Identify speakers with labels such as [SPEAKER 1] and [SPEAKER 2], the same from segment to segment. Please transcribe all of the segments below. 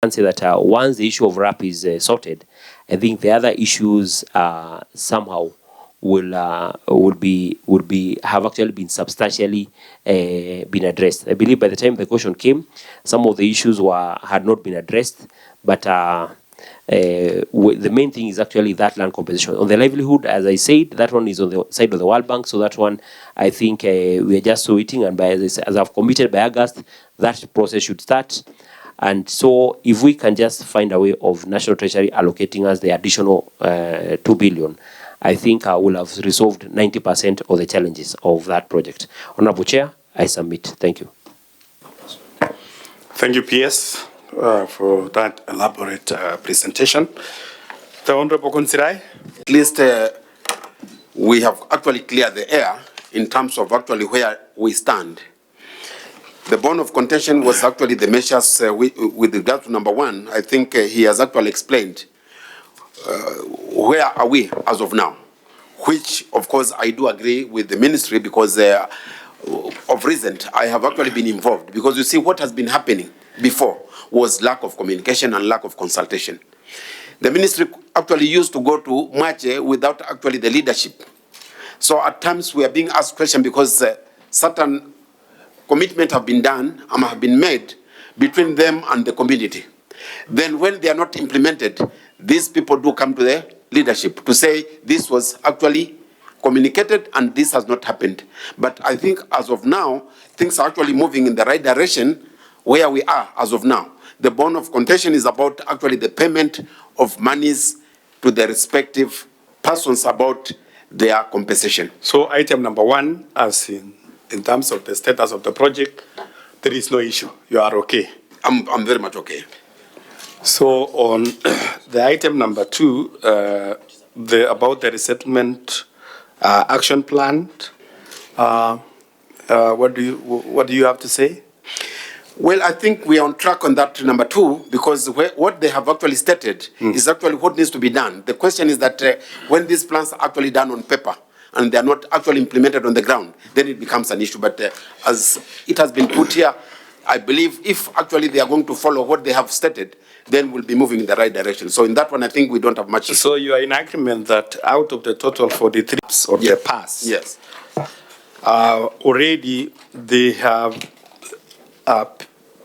[SPEAKER 1] can say that once the issue of RAP is sorted, I think the other issues somehow will have actually been substantially been addressed. I believe by the time the question came, some of the issues had not been addressed, but the main thing is actually that land compensation. On the livelihood, as I said, that one is on the side of the World Bank, so that one I think we are just waiting, and as I've committed by August, that process should start. And so if we can just find a way of National Treasury allocating us the additional 2 billion, I think we'll have resolved 90% of the challenges of that project. Honorable Chair, I submit. Thank you.
[SPEAKER 2] Thank you, PS, for that elaborate presentation. The Honorable Konsirai.
[SPEAKER 3] At least we have actually cleared the air in terms of actually where we stand. The bone of contention was actually the measures with regard to number one. I think he has actually explained where are we as of now, which of course I do agree with the ministry because of recent I have actually been involved, because you see what has been happening before was lack of communication and lack of consultation. The ministry actually used to go to Mwache without actually the leadership. So at times we are being asked questions because certain commitments have been done and have been made between them and the community. Then when they are not implemented, these people do come to the leadership to say this was actually communicated and this has not happened. But I think as of now, things are actually moving in the right direction where we are as of now. The bone of contention is about actually the payment of monies to the respective persons about their compensation.
[SPEAKER 2] So item number one, as in terms of the status of the project, there is no issue. You are okay?
[SPEAKER 3] I'm very much okay.
[SPEAKER 2] So on the item number two, about the resettlement action plan, what do you have to say?
[SPEAKER 3] Well, I think we are on track on that number two, because what they have actually stated is actually what needs to be done. The question is that when these plans are actually done on paper and they are not actually implemented on the ground, then it becomes an issue. But as it has been put here, I believe if actually they are going to follow what they have stated, then we'll be moving in the right direction. So in that one, I think we don't have much issue.
[SPEAKER 2] So you are in agreement that out of the total 43 of the pass,
[SPEAKER 3] yes,
[SPEAKER 2] already they have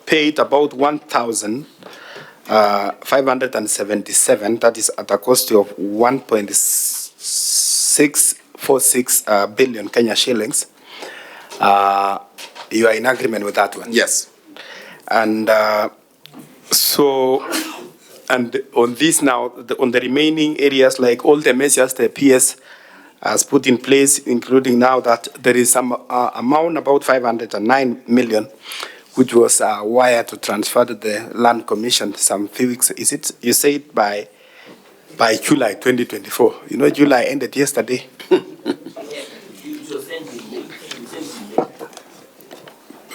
[SPEAKER 2] paid about 1,577. That is at a cost of 1.646 billion Kenya shillings. You are in agreement with that one?
[SPEAKER 3] Yes.
[SPEAKER 2] And and on this now, on the remaining areas, like all the measures the PS has put in place, including now that there is some amount, about 509 million, which was wired to transfer to the Land Commission some few weeks. Is it, you say it by July 2024? You know, July ended yesterday.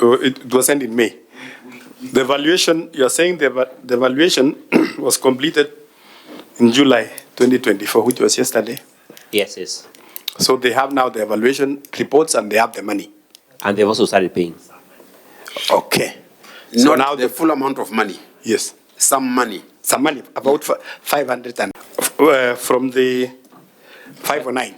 [SPEAKER 2] It was sent in May. The valuation, you're saying the valuation was completed in July 2024, which was yesterday?
[SPEAKER 1] Yes, yes.
[SPEAKER 2] So they have now the evaluation reports and they have the money?
[SPEAKER 1] And they've also started paying.
[SPEAKER 2] Okay.
[SPEAKER 3] So now the full amount of money?
[SPEAKER 2] Yes.
[SPEAKER 3] Some money?
[SPEAKER 2] Some money, about 500 and from the 509.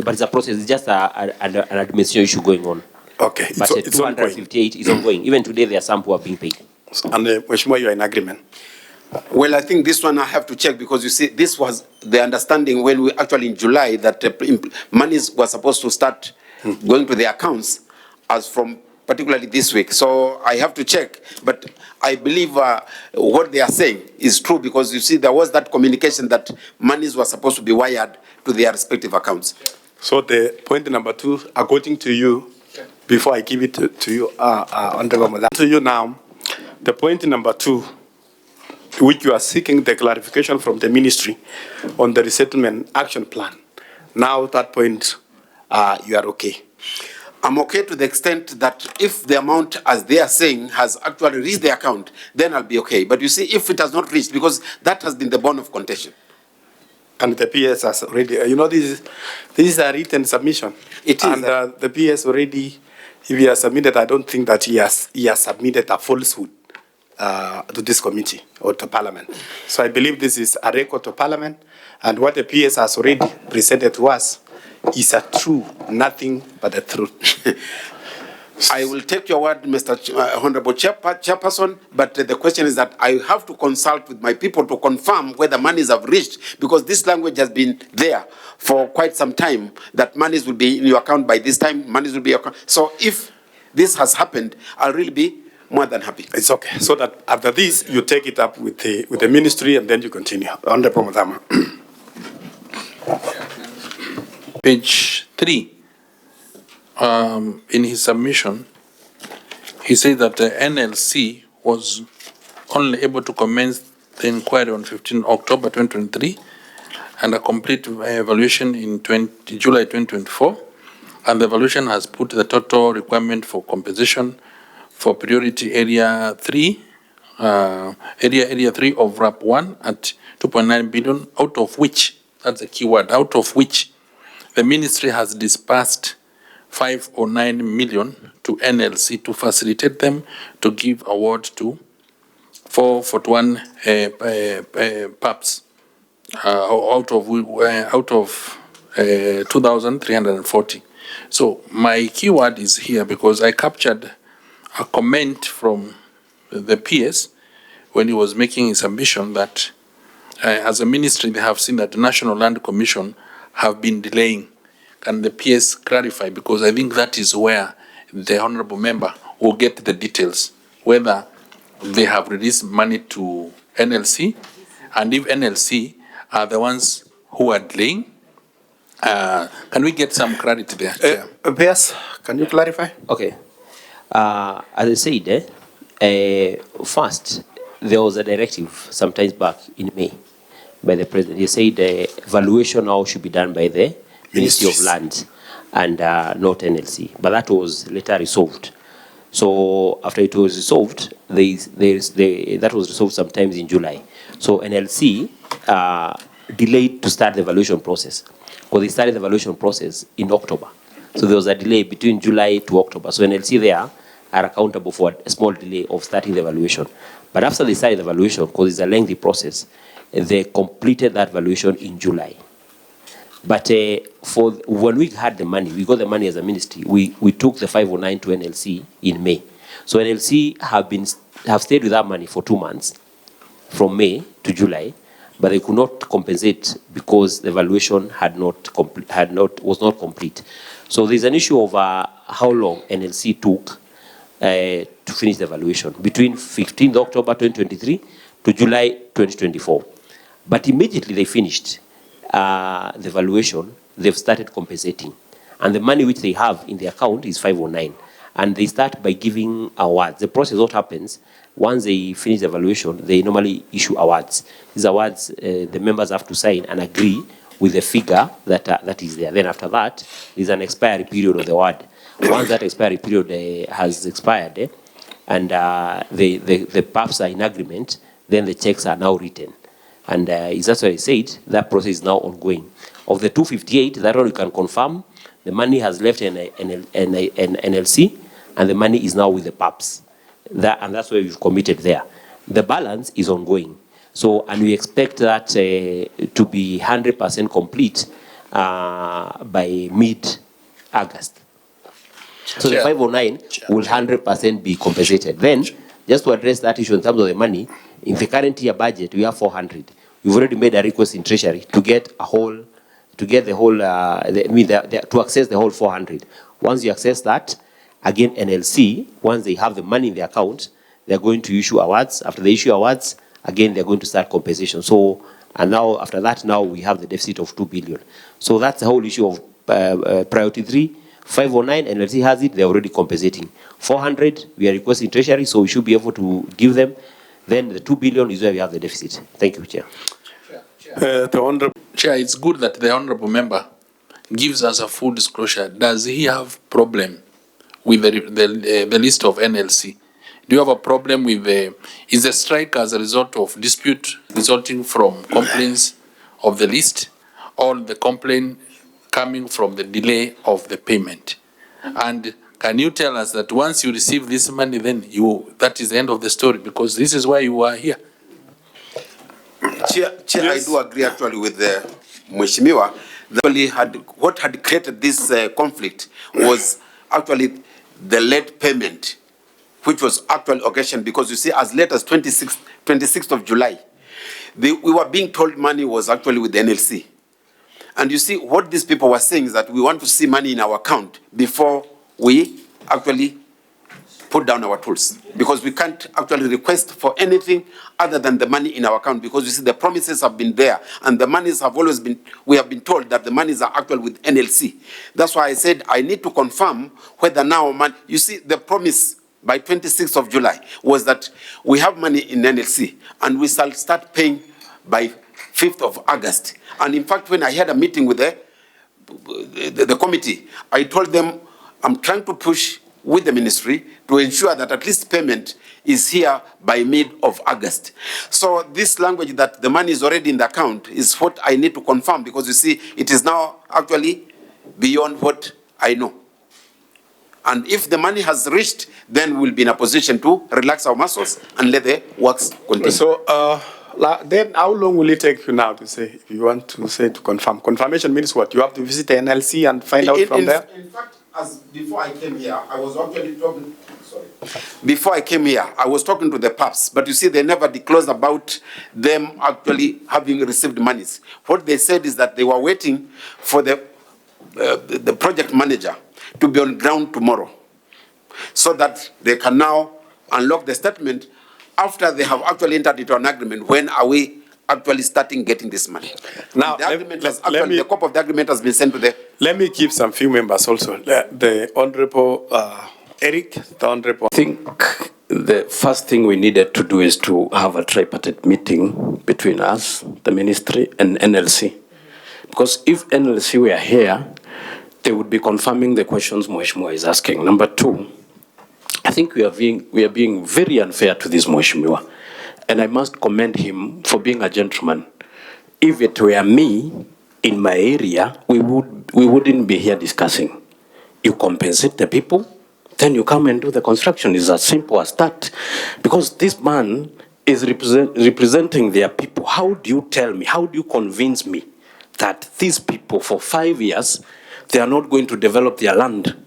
[SPEAKER 1] But it's a process, it's just an administration issue going on.
[SPEAKER 2] Okay,
[SPEAKER 1] but
[SPEAKER 2] it's
[SPEAKER 1] 258 is ongoing. Even today, there are some who are being paid.
[SPEAKER 2] And Mheshimiwa, you are in agreement?
[SPEAKER 3] Well, I think this one I have to check, because you see, this was the understanding when we actually in July that monies were supposed to start going to the accounts as from particularly this week. So I have to check, but I believe what they are saying is true, because you see, there was that communication that monies were supposed to be wired to their respective accounts.
[SPEAKER 2] So the point number two, according to you, before I give it to you, Honorable Madam, to you now, the point number two, which you are seeking the clarification from the ministry on the resettlement action plan. Now that point, you are okay?
[SPEAKER 3] I'm okay to the extent that if the amount, as they are saying, has actually reached the account, then I'll be okay. But you see, if it has not reached, because that has been the bone of contention.
[SPEAKER 2] And the PS has already, you know, this is a written submission.
[SPEAKER 3] It is.
[SPEAKER 2] And the PS already, if he has submitted, I don't think that he has submitted a falsehood. to this committee or to Parliament. So I believe this is a record to Parliament, and what the PS has already presented to us is a true, nothing but the truth.
[SPEAKER 3] I will take your word, Mr. Honorable Chairperson, but the question is that I have to consult with my people to confirm whether monies have reached, because this language has been there for quite some time, that monies will be in your account by this time, monies will be in your account. So if this has happened, I'll really be more than happy.
[SPEAKER 2] It's okay. So that after this, you take it up with the ministry and then you continue. Honorable Madama.
[SPEAKER 4] Page 3. In his submission, he said that the NLC was only able to commence the inquiry on 15 October 2023 and a complete evaluation in July 2024. And the evaluation has put the total requirement for compensation for priority area 3, area 3 of RAP 1 at 2.9 billion, out of which, that's the key word, out of which the ministry has disbursed 509 million to NLC to facilitate them to give award to 441 PAPs out of 2,340. So my keyword is here because I captured a comment from the PS when he was making his submission that as a ministry they have seen that the National Land Commission have been delaying. Can the PS clarify? Because I think that is where the honorable member will get the details, whether they have released money to NLC, and if NLC are the ones who are delaying. Can we get some clarity there, Chair?
[SPEAKER 2] PS, can you clarify?
[SPEAKER 1] Okay. As I said, first, there was a directive sometimes back in May by the president. He said the evaluation now should be done by the Ministry of Land and not NLC. But that was later resolved. So after it was resolved, that was resolved sometimes in July. So NLC delayed to start the evaluation process, because they started the evaluation process in October. So there was a delay between July to October. So NLC there are accountable for a small delay of starting the evaluation. But after they started the evaluation, because it's a lengthy process, they completed that evaluation in July. But for when we had the money, we got the money as a ministry, we took the 509 to NLC in May. So NLC have stayed with that money for 2 months, from May to July, but they could not compensate because the evaluation was not complete. So there's an issue of how long NLC took to finish the evaluation between 15th October 2023 to July 2024. But immediately they finished the evaluation, they've started compensating. And the money which they have in the account is 509. And they start by giving awards. The process, what happens, once they finish the evaluation, they normally issue awards. These awards, the members have to sign and agree with the figure that is there. Then after that, there's an expiry period of the award. Once that expiry period has expired, and the PAPs are in agreement, then the checks are now written. And that's what I said, that process is now ongoing. Of the 258, that one we can confirm, the money has left NLC, and the money is now with the PAPs. And that's where we've committed there. The balance is ongoing. So, and we expect that to be 100% complete by mid-August. So the 509 will 100% be compensated. Then, just to address that issue in terms of the money, in the current year budget, we have 400. We've already made a request in Treasury to get to access the whole 400. Once you access that, again, NLC, once they have the money in the account, they're going to issue awards. After they issue awards, again, they're going to start compensation. So, and now, after that, now we have the deficit of 2 billion. So that's the whole issue of priority 3. 509, NLC has it, they're already compensating. 400, we are requesting Treasury, so we should be able to give them. Then the 2 billion is where we have the deficit. Thank you, Chair.
[SPEAKER 2] The Honorable
[SPEAKER 4] Chair, it's good that the honorable member gives us a full disclosure. Does he have problem with the list of NLC? Do you have a problem with is the strike as a result of dispute resulting from complaints of the list, or the complaint coming from the delay of the payment? And Can you tell us that once you receive this money, then that is the end of the story? Because this is why you are here.
[SPEAKER 3] Chair,
[SPEAKER 2] Yes.
[SPEAKER 3] I do agree actually with the Mheshimiwa. What had created this conflict was actually the late payment, which was actually occasioned because you see, as late as 26th of July, we were being told money was actually with the NLC. And you see, what these people were saying is that we want to see money in our account before we actually put down our tools, because we can't actually request for anything other than the money in our account, because you see the promises have been there and the monies have always been, we have been told that the monies are actually with NLC. That's why I said I need to confirm whether now money, you see the promise by 26th of July was that we have money in NLC and we shall start paying by 5th of August. And in fact, when I had a meeting with the committee, I told them I'm trying to push with the ministry to ensure that at least payment is here by mid of August. So this language that the money is already in the account is what I need to confirm, because you see, it is now actually beyond what I know. And if the money has reached, then we'll be in a position to relax our muscles and let the works continue.
[SPEAKER 2] So, then how long will it take you now to say, if you want to say to confirm? Confirmation means what? You have to visit the NLC and find out from there?
[SPEAKER 3] In fact, before I came here, I was actually talking, before I came here, I was talking to the PAPs, but you see, they never disclosed about them actually having received monies. What they said is that they were waiting for the project manager to be on ground tomorrow, so that they can now unlock the statement after they have actually entered into an agreement. When are we actually starting getting this money?
[SPEAKER 2] Now,
[SPEAKER 3] the agreement the copy of the agreement has been sent to the...
[SPEAKER 2] Let me give some few members also. The Honorable Eric, the Honorable...
[SPEAKER 5] I think the first thing we needed to do is to have a tripartite meeting between us, the ministry, and NLC. Because if NLC were here, they would be confirming the questions Mheshimiwa is asking. Number two, I think we are being very unfair to this Mheshimiwa. And I must commend him for being a gentleman. If it were me in my area, we wouldn't be here discussing. You compensate the people, then you come and do the construction. It's as simple as that. Because this man is representing their people. How do you tell me, how do you convince me that these people for 5 years, they are not going to develop their land,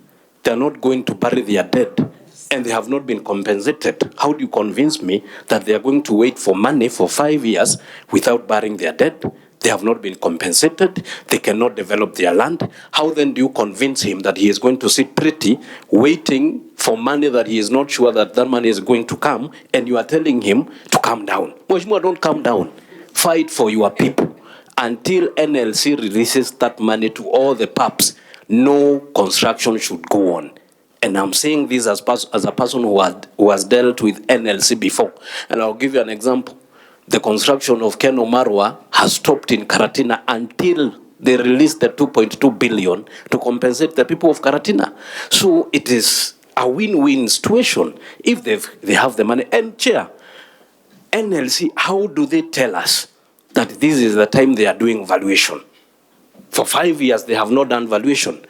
[SPEAKER 5] they are not going to bury their dead, and they have not been compensated? How do you convince me that they are going to wait for money for 5 years without burying their dead? They have not been compensated. They cannot develop their land. How then do you convince him that he is going to sit pretty, waiting for money that he is not sure that that money is going to come, and you are telling him to calm down? Mheshimiwa, don't calm down. Fight for your people. Until NLC releases that money to all the PAPs, no construction should go on. And I'm saying this as a person who has dealt with NLC before. And I'll give you an example. The construction of Ken Omarwa has stopped in Karatina until they release the 2.2 billion to compensate the people of Karatina. So it is a win-win situation if they have the money. And Chair, NLC, how do they tell us that this is the time they are doing valuation? For 5 years, they have not done valuation.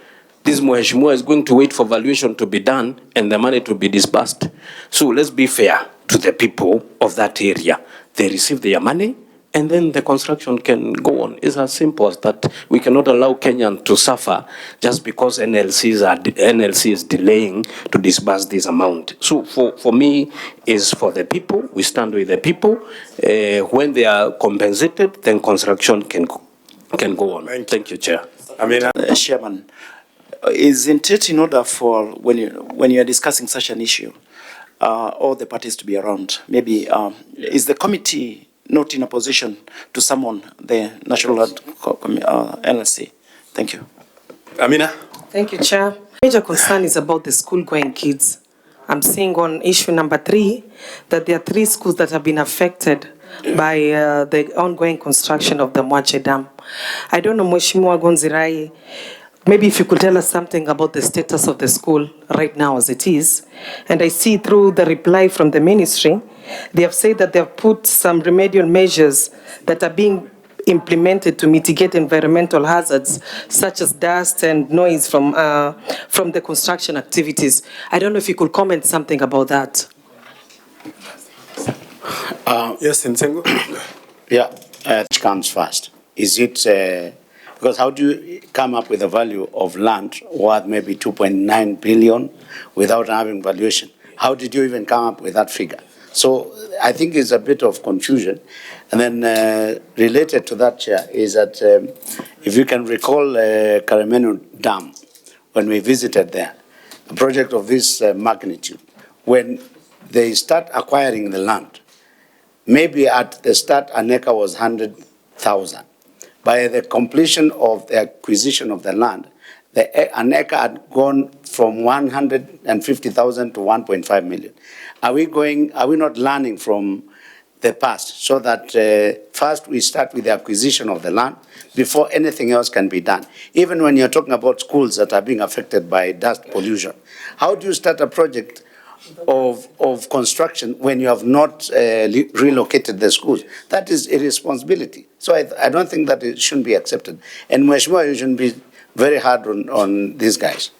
[SPEAKER 5] This Mheshimiwa is going to wait for valuation to be done and the money to be disbursed. So let's be fair to the people of that area. They receive their money, and then the construction can go on. It's as simple as that. We cannot allow Kenyans to suffer just because NLC is delaying to disburse this amount. So for me, it's for the people. We stand with the people. When they are compensated, then construction can go on. Thank you, Chair.
[SPEAKER 6] Chairman, isn't it in order for when you are discussing such an issue, all the parties to be around? Maybe is the committee not in a position to summon the National NLC? Thank you.
[SPEAKER 2] Amina.
[SPEAKER 7] Thank you, Chair. Major concern is about the school-going kids. I'm seeing on issue number 3 that there are 3 schools that have been affected by the ongoing construction of the Mwache Dam. I don't know, Mheshimiwa Gonzirai, maybe if you could tell us something about the status of the school right now as it is. And I see through the reply from the ministry, they have said that they have put some remedial measures that are being implemented to mitigate environmental hazards such as dust and noise from the construction activities. I don't know if you could comment something about that.
[SPEAKER 2] Yes, Nsengo.
[SPEAKER 8] Yeah, which comes first? Is it, because how do you come up with a value of land worth maybe 2.9 billion without having valuation? How did you even come up with that figure? So I think it's a bit of confusion. And then related to that, Chair, is that if you can recall Karamenu Dam, when we visited there, a project of this magnitude, when they start acquiring the land, maybe at the start, an acre was 100,000. By the completion of the acquisition of the land, an acre had gone from 150,000 to 1.5 million. Are we not learning from the past so that first we start with the acquisition of the land before anything else can be done? Even when you're talking about schools that are being affected by dust pollution, how do you start a project of construction when you have not relocated the schools? That is irresponsibility. So I don't think that it shouldn't be accepted. And Mheshimiwa, you shouldn't be very hard on these guys.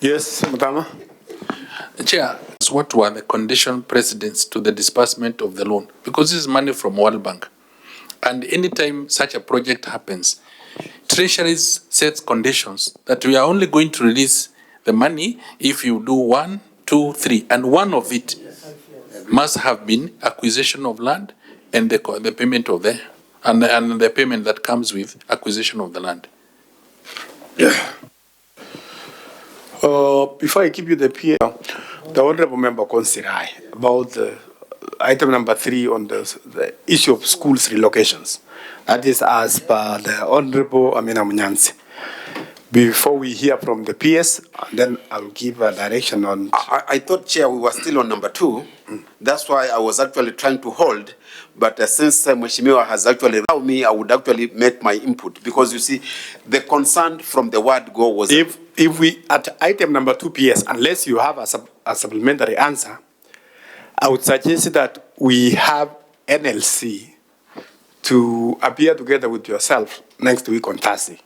[SPEAKER 2] Yes, Madama.
[SPEAKER 4] Chair, what were the condition precedents to the disbursement of the loan? Because this is money from World Bank. And anytime such a project happens, Treasury sets conditions that we are only going to release the money if you do 1, 2, 3. And one of it must have been acquisition of land and the payment of and the payment that comes with acquisition of the land.
[SPEAKER 2] Yeah. Before I give you the PA, the Honourable Member Consirai about item number 3 on the issue of schools relocations. That is as per the Honourable Amina Munyansi. Before we hear from the PS, then I'll give a direction on...
[SPEAKER 3] I thought, Chair, we were still on number 2. That's why I was actually trying to hold. But since Mheshimiwa has actually allowed me, I would actually make my input. Because you see, the concern from the word go was...
[SPEAKER 2] If we, at item number 2 PS, unless you have a supplementary answer, I would suggest that we have NLC to appear together with yourself next week on Thursday,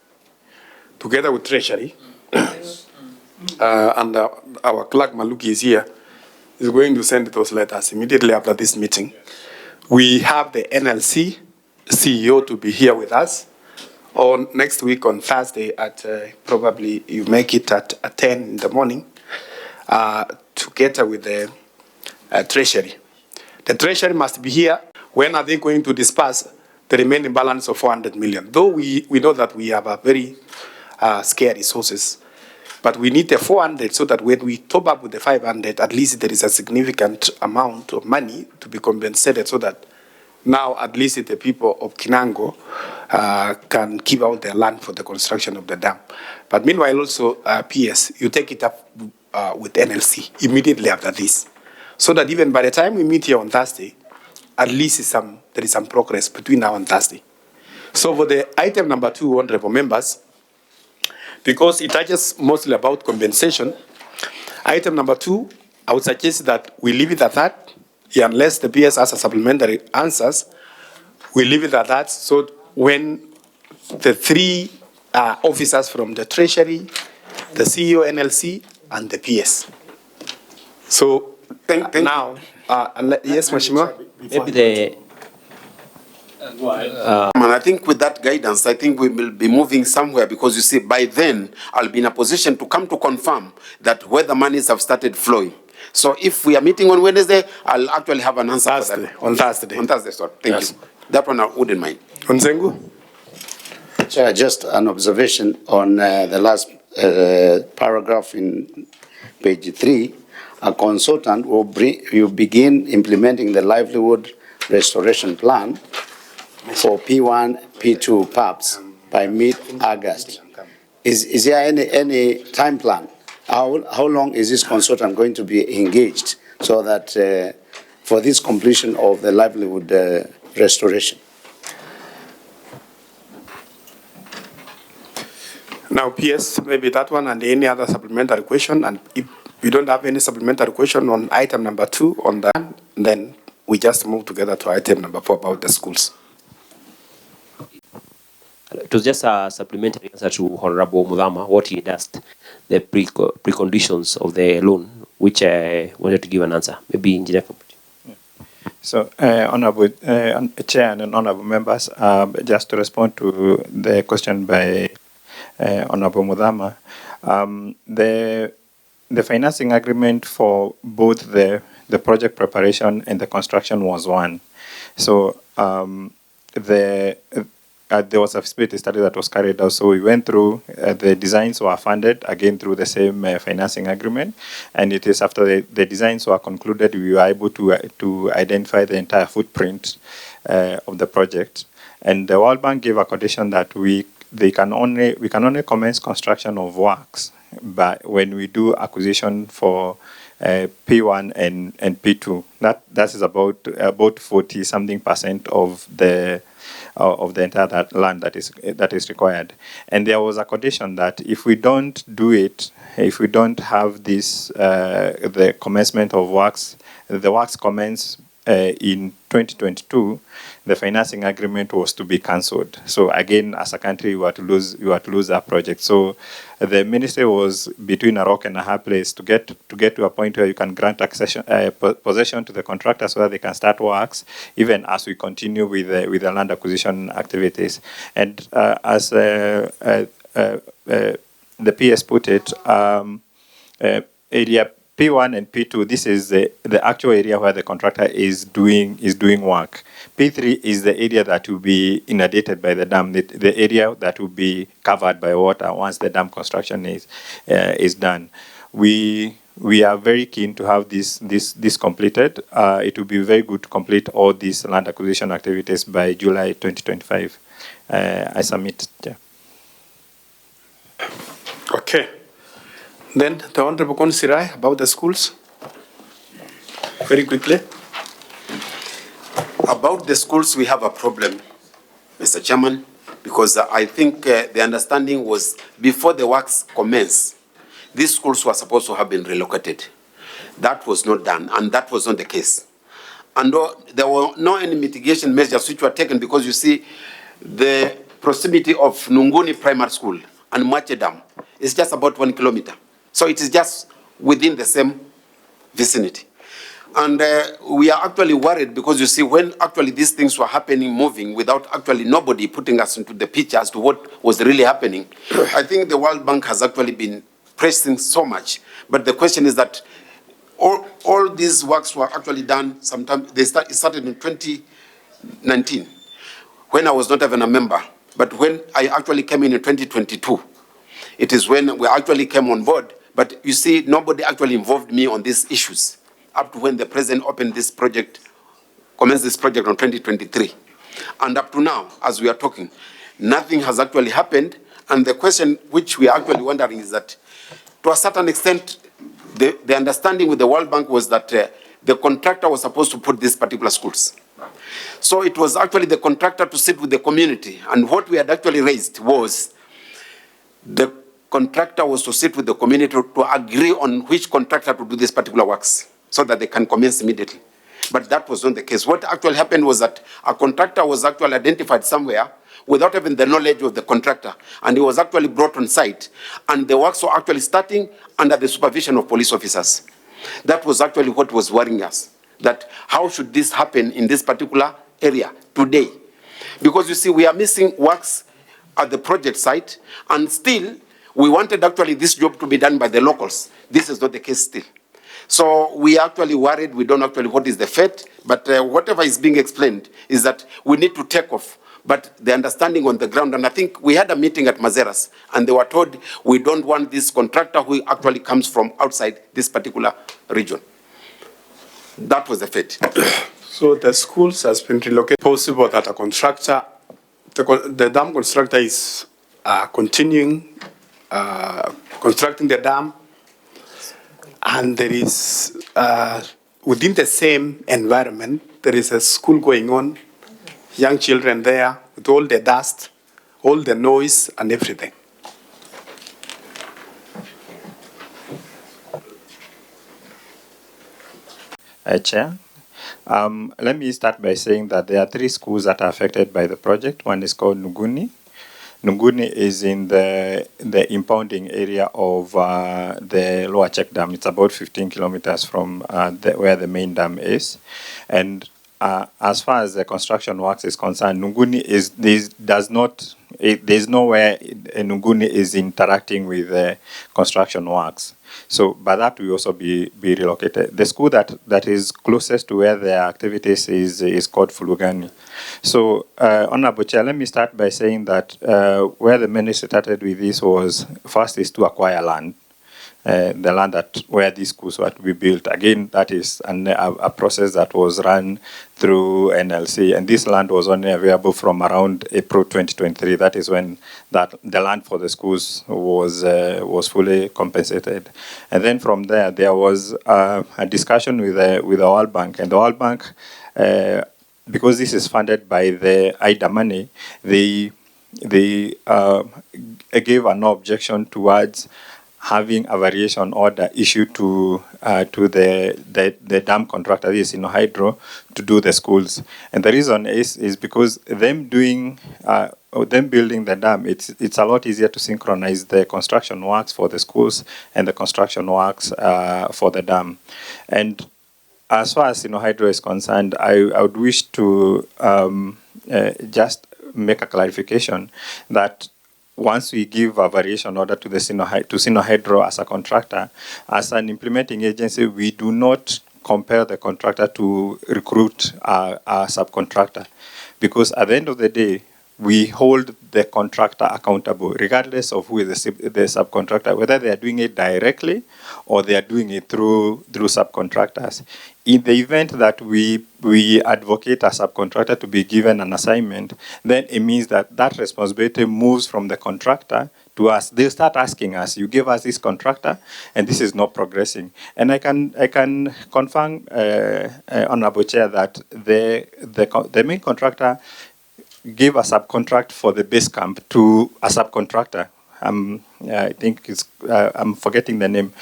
[SPEAKER 2] together with Treasury, and our clerk Maluki is here, is going to send those letters immediately after this meeting. We have the NLC CEO to be here with us on next week on Thursday at probably you make it at 10 in the morning, together with the Treasury. The Treasury must be here. When are they going to disperse the remaining balance of 400 million? Though we know that we have a very scarce resources, but we need the 400 so that when we top up with the 500, at least there is a significant amount of money to be compensated so that now at least the people of Kinango can give out their land for the construction of the dam. But meanwhile also, PS, you take it up with NLC immediately after this, so that even by the time we meet here on Thursday, at least there is some progress between now and Thursday. So for the item number 2, honorable members, because it touches mostly about compensation, item number 2, I would suggest that we leave it at that. Unless the PS has a supplementary answers, we leave it at that. So when the 3 officers from the Treasury, the CEO, NLC, and the PS. So now, yes, Mheshimiwa?
[SPEAKER 1] Maybe the...
[SPEAKER 3] And I think with that guidance, I think we will be moving somewhere, because you see, by then, I'll be in a position to come to confirm that whether monies have started flowing. So if we are meeting on Wednesday, I'll actually have an answer for that.
[SPEAKER 2] On Thursday.
[SPEAKER 3] On Thursday, sorry. Thank you. That one I wouldn't mind.
[SPEAKER 2] Nsengo?
[SPEAKER 8] Chair, just an observation on the last paragraph in page 3. A consultant will begin implementing the livelihood restoration plan for P1, P2 PAPs by mid-August. Is there any time plan? How long is this consultant going to be engaged so that for this completion of the livelihood restoration?
[SPEAKER 2] Now, PS, maybe that one and any other supplementary question. And if we don't have any supplementary question on item number 2 on that, then we just move together to item number 4 about the schools.
[SPEAKER 1] It was just a supplementary answer to Honorable Mudhama, what he asked, the preconditions of the loan, which I wanted to give an answer. Maybe Engineer Kabuti.
[SPEAKER 9] So, Honorable Chair and Honorable Members, just to respond to the question by Honorable Mudhama, the financing agreement for both the project preparation and the construction was one. So there was a feasibility study that was carried out. So we went through, the designs were funded again through the same financing agreement. And it is after the designs were concluded, we were able to identify the entire footprint of the project. And the World Bank gave a condition that we can only commence construction of works but when we do acquisition for P1 and P2. That is about 40-something% of the entire land that is required. And there was a condition that if we don't do it, if we don't have this the commencement of works, the works commence in 2022, the financing agreement was to be cancelled. So again, as a country, we were to lose our project. So the ministry was between a rock and a hard place to get to a point where you can grant possession to the contractor so that they can start works, even as we continue with the land acquisition activities. And as the PS put it, area P1 and P2, this is the actual area where the contractor is doing work. P3 is the area that will be inundated by the dam, the area that will be covered by water once the dam construction is done. We are very keen to have this completed. It will be very good to complete all these land acquisition activities by July 2025. I submit. Yeah.
[SPEAKER 2] Okay. Then the Honorable Konsirai about the schools. Very quickly.
[SPEAKER 3] About the schools, we have a problem, Mr. Chairman, because I think the understanding was before the works commence, these schools were supposed to have been relocated. That was not done, and that was not the case. And there were no any mitigation measures which were taken because you see the proximity of Nunguni Primary School and Mwache Dam is just about 1 kilometer. So it is just within the same vicinity. And we are actually worried because you see when actually these things were happening, moving without actually nobody putting us into the picture as to what was really happening. I think the World Bank has actually been pressing so much. But the question is that all these works were actually done sometime, it started in 2019 when I was not even a member. But when I actually came in 2022, it is when we actually came on board. But you see, nobody actually involved me on these issues up to when the president opened this project, commenced this project on 2023. And up to now, as we are talking, nothing has actually happened. And the question which we are actually wondering is that, to a certain extent, the understanding with the World Bank was that the contractor was supposed to put these particular schools. So it was actually the contractor to sit with the community. And what we had actually raised was the contractor was to sit with the community to agree on which contractor to do these particular works so that they can commence immediately. But that was not the case. What actually happened was that a contractor was actually identified somewhere without even the knowledge of the contractor, and he was actually brought on site, and the works were actually starting under the supervision of police officers. That was actually what was worrying us, that how should this happen in this particular area today? Because you see, we are missing works at the project site, and still, we wanted actually this job to be done by the locals. This is not the case still. So we are actually worried. We don't actually what is the fate, but whatever is being explained is that we need to take off. But the understanding on the ground, and I think we had a meeting at Mazeras, and they were told we don't want this contractor who actually comes from outside this particular region. That was the fate.
[SPEAKER 2] So the schools has been relocated. Possible that a contractor, the dam constructor is continuing constructing the dam, and there is, within the same environment, there is a school going on, young children there, with all the dust, all the noise, and everything.
[SPEAKER 9] Chair, Let me start by saying that there are 3 schools that are affected by the project. One is called Nuguni. Nuguni is in the impounding area of the Lower Check Dam. It's about 15 kilometers from where the main dam is. And as far as the construction works is concerned, Nuguni there's nowhere Nuguni is interacting with the construction works. So by that we also be relocated. The school that is closest to where the activities is called Fulugani. So Honorable Chair, let me start by saying that where the ministry started with this was first is to acquire land. The land where these schools were to be built. Again, that is a process that was run through NLC, and this land was only available from around April 2023. That is when the land for the schools was fully compensated. And then from there was a discussion with the World Bank, and the World Bank, because this is funded by the IDA money, they gave a no objection towards having a variation order issued to the dam contractor, this Hydro, to do the schools. And the reason is because them building the dam, it's a lot easier to synchronize the construction works for the schools and the construction works for the dam. And as far as Hydro is concerned, I would wish to just make a clarification that once we give a variation order to Sinohydro as a contractor, as an implementing agency, we do not compel the contractor to recruit a subcontractor, because at the end of the day, we hold the contractor accountable, regardless of who is the subcontractor, whether they are doing it directly or they are doing it through subcontractors. In the event that we advocate a subcontractor to be given an assignment, then it means that responsibility moves from the contractor to us. They'll start asking us, you gave us this contractor, and this is not progressing. And I can confirm, Honorable Chair, that the main contractor gave a subcontract for the base camp to a subcontractor. I think I'm forgetting the name,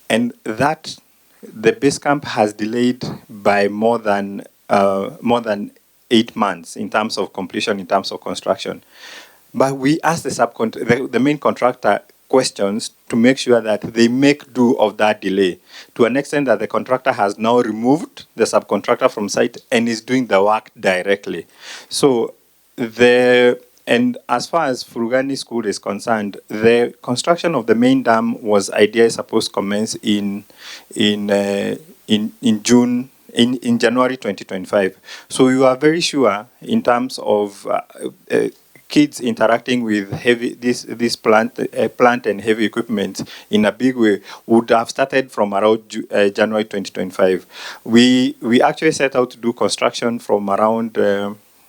[SPEAKER 9] and that the base camp has delayed by more than 8 months in terms of completion, in terms of construction. But we asked the main contractor questions to make sure that they make do of that delay, to an extent that the contractor has now removed the subcontractor from site and is doing the work directly. So and as far as Fulugani School is concerned, the construction of the main dam was ideally supposed to commence in January 2025. So we were very sure in terms of kids interacting with this plant and heavy equipment in a big way would have started from around January 2025. We actually set out to do construction from around.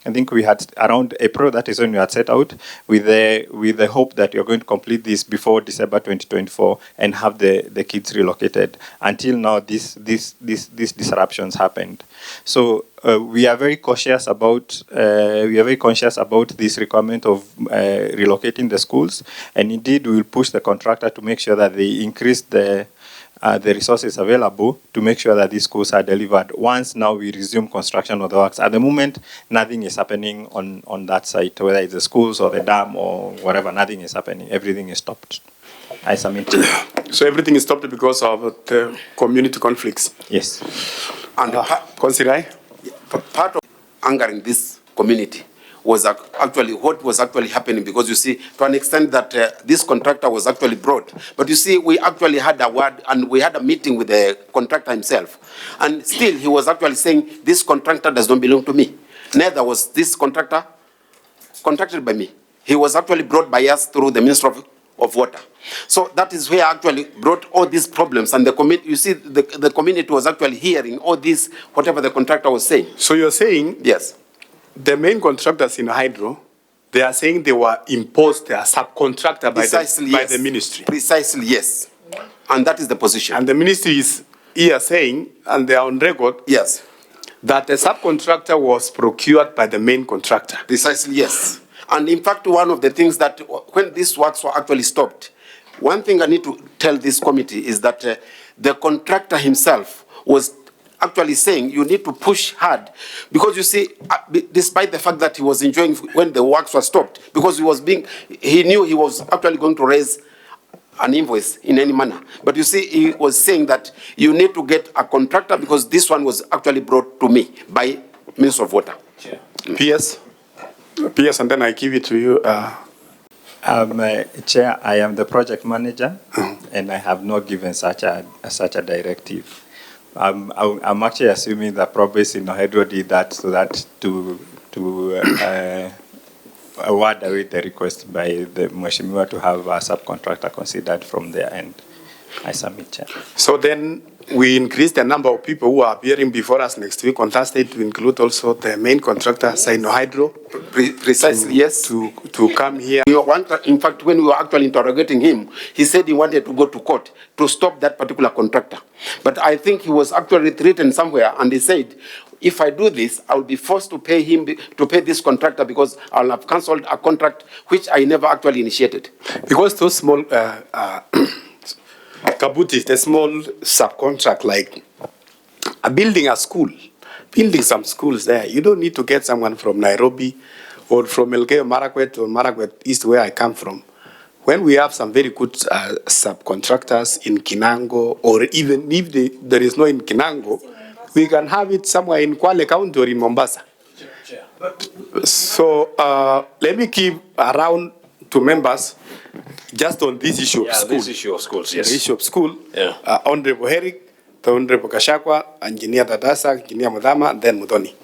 [SPEAKER 9] I think we had around April. That is when we had set out with the hope that you're going to complete this before December 2024 and have the kids relocated. Until now, these disruptions happened. So we are very cautious about this requirement of relocating the schools, and indeed we will push the contractor to make sure that they increase the resources available to make sure that these schools are delivered once now we resume construction of the works. At the moment, nothing is happening on that site, whether it's the schools or the dam or whatever, nothing is happening. Everything is stopped. I submit.
[SPEAKER 2] So everything is stopped because of the community conflicts?
[SPEAKER 9] Yes.
[SPEAKER 3] And
[SPEAKER 2] Consider
[SPEAKER 3] part of angering this community was actually what was actually happening, because you see, to an extent that this contractor was actually brought. But you see, we actually had a word and we had a meeting with the contractor himself. And still, he was actually saying, this contractor does not belong to me. Neither was this contractor contracted by me. He was actually brought by us through the Minister of Water. So that is where actually brought all these problems. And the community, you see, the community was actually hearing all this, whatever the contractor was saying.
[SPEAKER 2] So you're saying?
[SPEAKER 3] Yes.
[SPEAKER 2] The main contractors in Hydro, they are saying they were imposed as subcontractor by the ministry.
[SPEAKER 3] Precisely, yes. And that is the position.
[SPEAKER 2] And the ministry is here saying, and they are on record,
[SPEAKER 3] yes,
[SPEAKER 2] that the subcontractor was procured by the main contractor.
[SPEAKER 3] Precisely, yes. And in fact, one of the things that when these works were actually stopped, one thing I need to tell this committee is that the contractor himself was actually saying you need to push hard, because you see, despite the fact that he was enjoying when the works were stopped, because he knew he was actually going to raise an invoice in any manner. But you see, he was saying that you need to get a contractor because this one was actually brought to me by Minister of Water.
[SPEAKER 2] Sure. PS, and then I give it to you.
[SPEAKER 9] Chair, I am the project manager, and I have not given such a directive. I'm actually assuming that Province in Ohio did that so that to award away the request by the Mheshimiwa to have a subcontractor considered from their end. I submit, Chair.
[SPEAKER 2] So then we increase the number of people who are appearing before us next week on Thursday to include also the main contractor, Sino Hydro.
[SPEAKER 3] Precisely, yes.
[SPEAKER 2] To come here.
[SPEAKER 3] In fact, when we were actually interrogating him, he said he wanted to go to court to stop that particular contractor. But I think he was actually threatened somewhere, and he said, if I do this, I'll be forced to pay this contractor because I'll have cancelled a contract which I never actually initiated.
[SPEAKER 2] Because those small kabutis, the small subcontract, like building a school, building some schools there, you don't need to get someone from Nairobi or from Elgeyo Marakwet or Marakwet East, where I come from. When we have some very good subcontractors in Kinango, or even if there is no in Kinango, we can have it somewhere in Kwale County or in Mombasa. So let me keep around to members just on this issue of school.
[SPEAKER 5] This issue of schools, yes.
[SPEAKER 2] The issue of school.
[SPEAKER 5] Yeah.
[SPEAKER 2] Honorable Herrick, the Honorable Kashakwa, Engineer Dadasa, Engineer Mudama, and then Mudoni.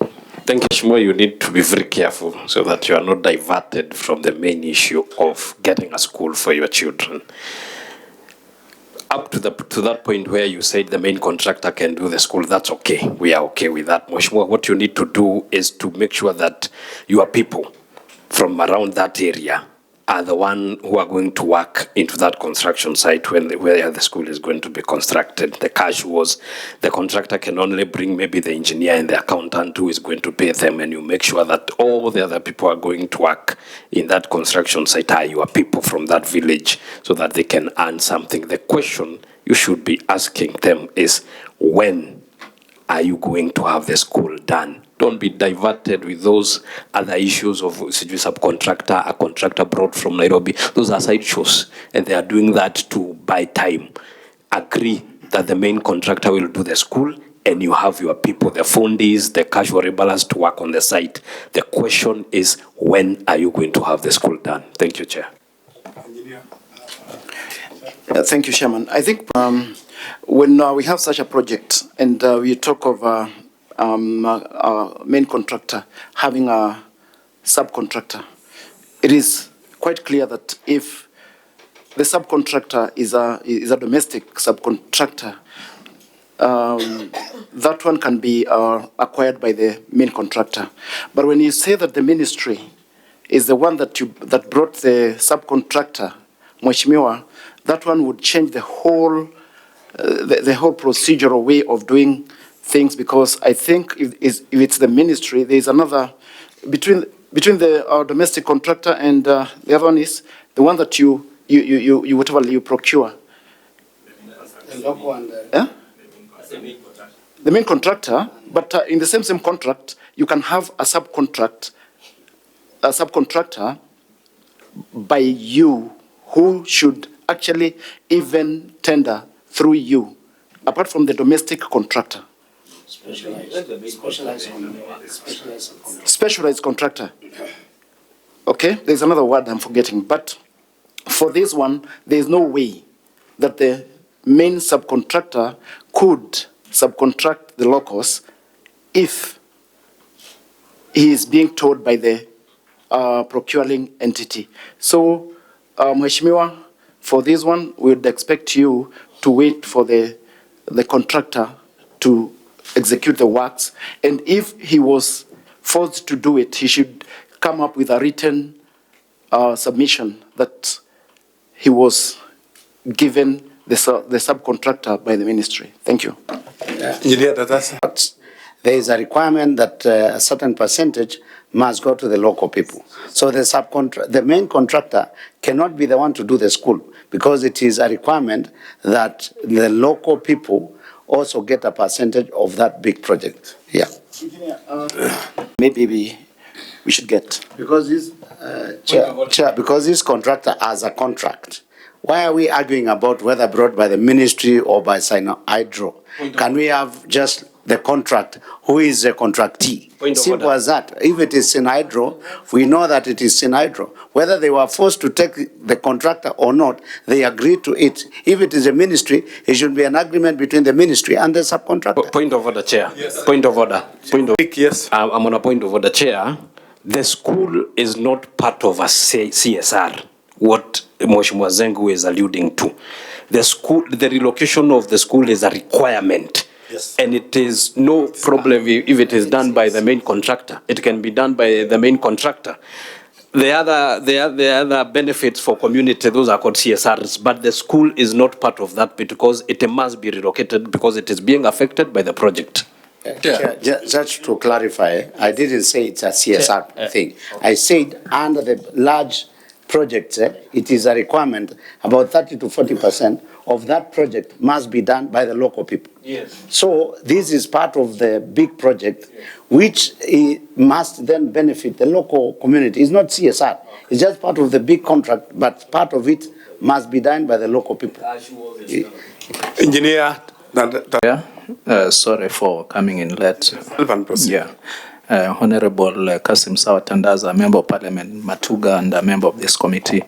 [SPEAKER 5] Thank you, Shmo. You need to be very careful so that you are not diverted from the main issue of getting a school for your children. Up to that point where you said the main contractor can do the school, that's okay. We are okay with that. Mheshimiwa, what you need to do is to make sure that your people from around that area are the one who are going to work into that construction site where the school is going to be constructed. The cash was, the contractor can only bring maybe the engineer and the accountant who is going to pay them, and you make sure that all the other people are going to work in that construction site are your people from that village so that they can earn something. The question you should be asking them is, when are you going to have the school done? Don't be diverted with those other issues of subcontractor, a contractor brought from Nairobi. Those are side shows, and they are doing that to buy time. Agree that the main contractor will do the school, and you have your people, the fundis, the casual rebels to work on the site. The question is, when are you going to have the school done? Thank you, Chair.
[SPEAKER 6] Thank you, Chairman. I think when we have such a project and we talk of main contractor having a subcontractor, it is quite clear that if the subcontractor is a domestic subcontractor, that one can be acquired by the main contractor. But when you say that the ministry is the one that brought the subcontractor, Mheshimiwa, that one would change the whole procedural way of doing things, because I think if it's the ministry, there is another between the domestic contractor and the other one is the one that you whatever you procure. The local and the main contractor, but in the same contract, you can have a subcontractor by you who should actually Even tender through you, apart from the domestic contractor. Specialized contractor. Okay, there's another word I'm forgetting, but for this one, there's no way that the main subcontractor could subcontract the locals if he is being told by the procuring entity. So, Mheshimiwa, for this one, we would expect you to wait for the contractor to execute the works. And if he was forced to do it, he should come up with a written submission that he was given the subcontractor by the ministry. Thank you.
[SPEAKER 8] There is a requirement that a certain percentage must go to the local people. So the main contractor cannot be the one to do the school, because it is a requirement that the local people also get a percentage of that big project. Yeah.
[SPEAKER 6] Maybe we should get.
[SPEAKER 8] Because this, Chair, because this contractor has a contract. Why are we arguing about whether brought by the ministry or by Hydro? Can we have just the contract? Who is the contractee? Simple as that. If it is Hydro, we know that it is Hydro. Whether they were forced to take the contractor or not, they agreed to it. If it is a ministry, it should be an agreement between the ministry and the subcontractor.
[SPEAKER 5] Point of order, Chair. Yes. Point of order.
[SPEAKER 2] Yes.
[SPEAKER 5] I'm on a point of order, Chair. The school is not part of a CSR, what Mheshimiwa Zengu is alluding to. The school, the relocation of the school is a requirement.
[SPEAKER 2] Yes.
[SPEAKER 5] And it is no problem if it is done by the main contractor. It can be done by the main contractor. The other benefits for community, those are called CSRs, but the school is not part of that because it must be relocated because it is being affected by the project.
[SPEAKER 8] Yeah. Just to clarify, I didn't say it's a CSR thing. I said under the large projects, it is a requirement about 30 to 40% of that project must be done by the local people.
[SPEAKER 5] Yes.
[SPEAKER 8] So this is part of the big project, which must then benefit the local community. It's not CSR. It's just part of the big contract, but part of it must be done by the local people.
[SPEAKER 2] Engineer.
[SPEAKER 10] Sorry for coming in late. Yeah. Honorable Kasim Sawa Tandaza, Member of Parliament, Matuga, and a member of this committee.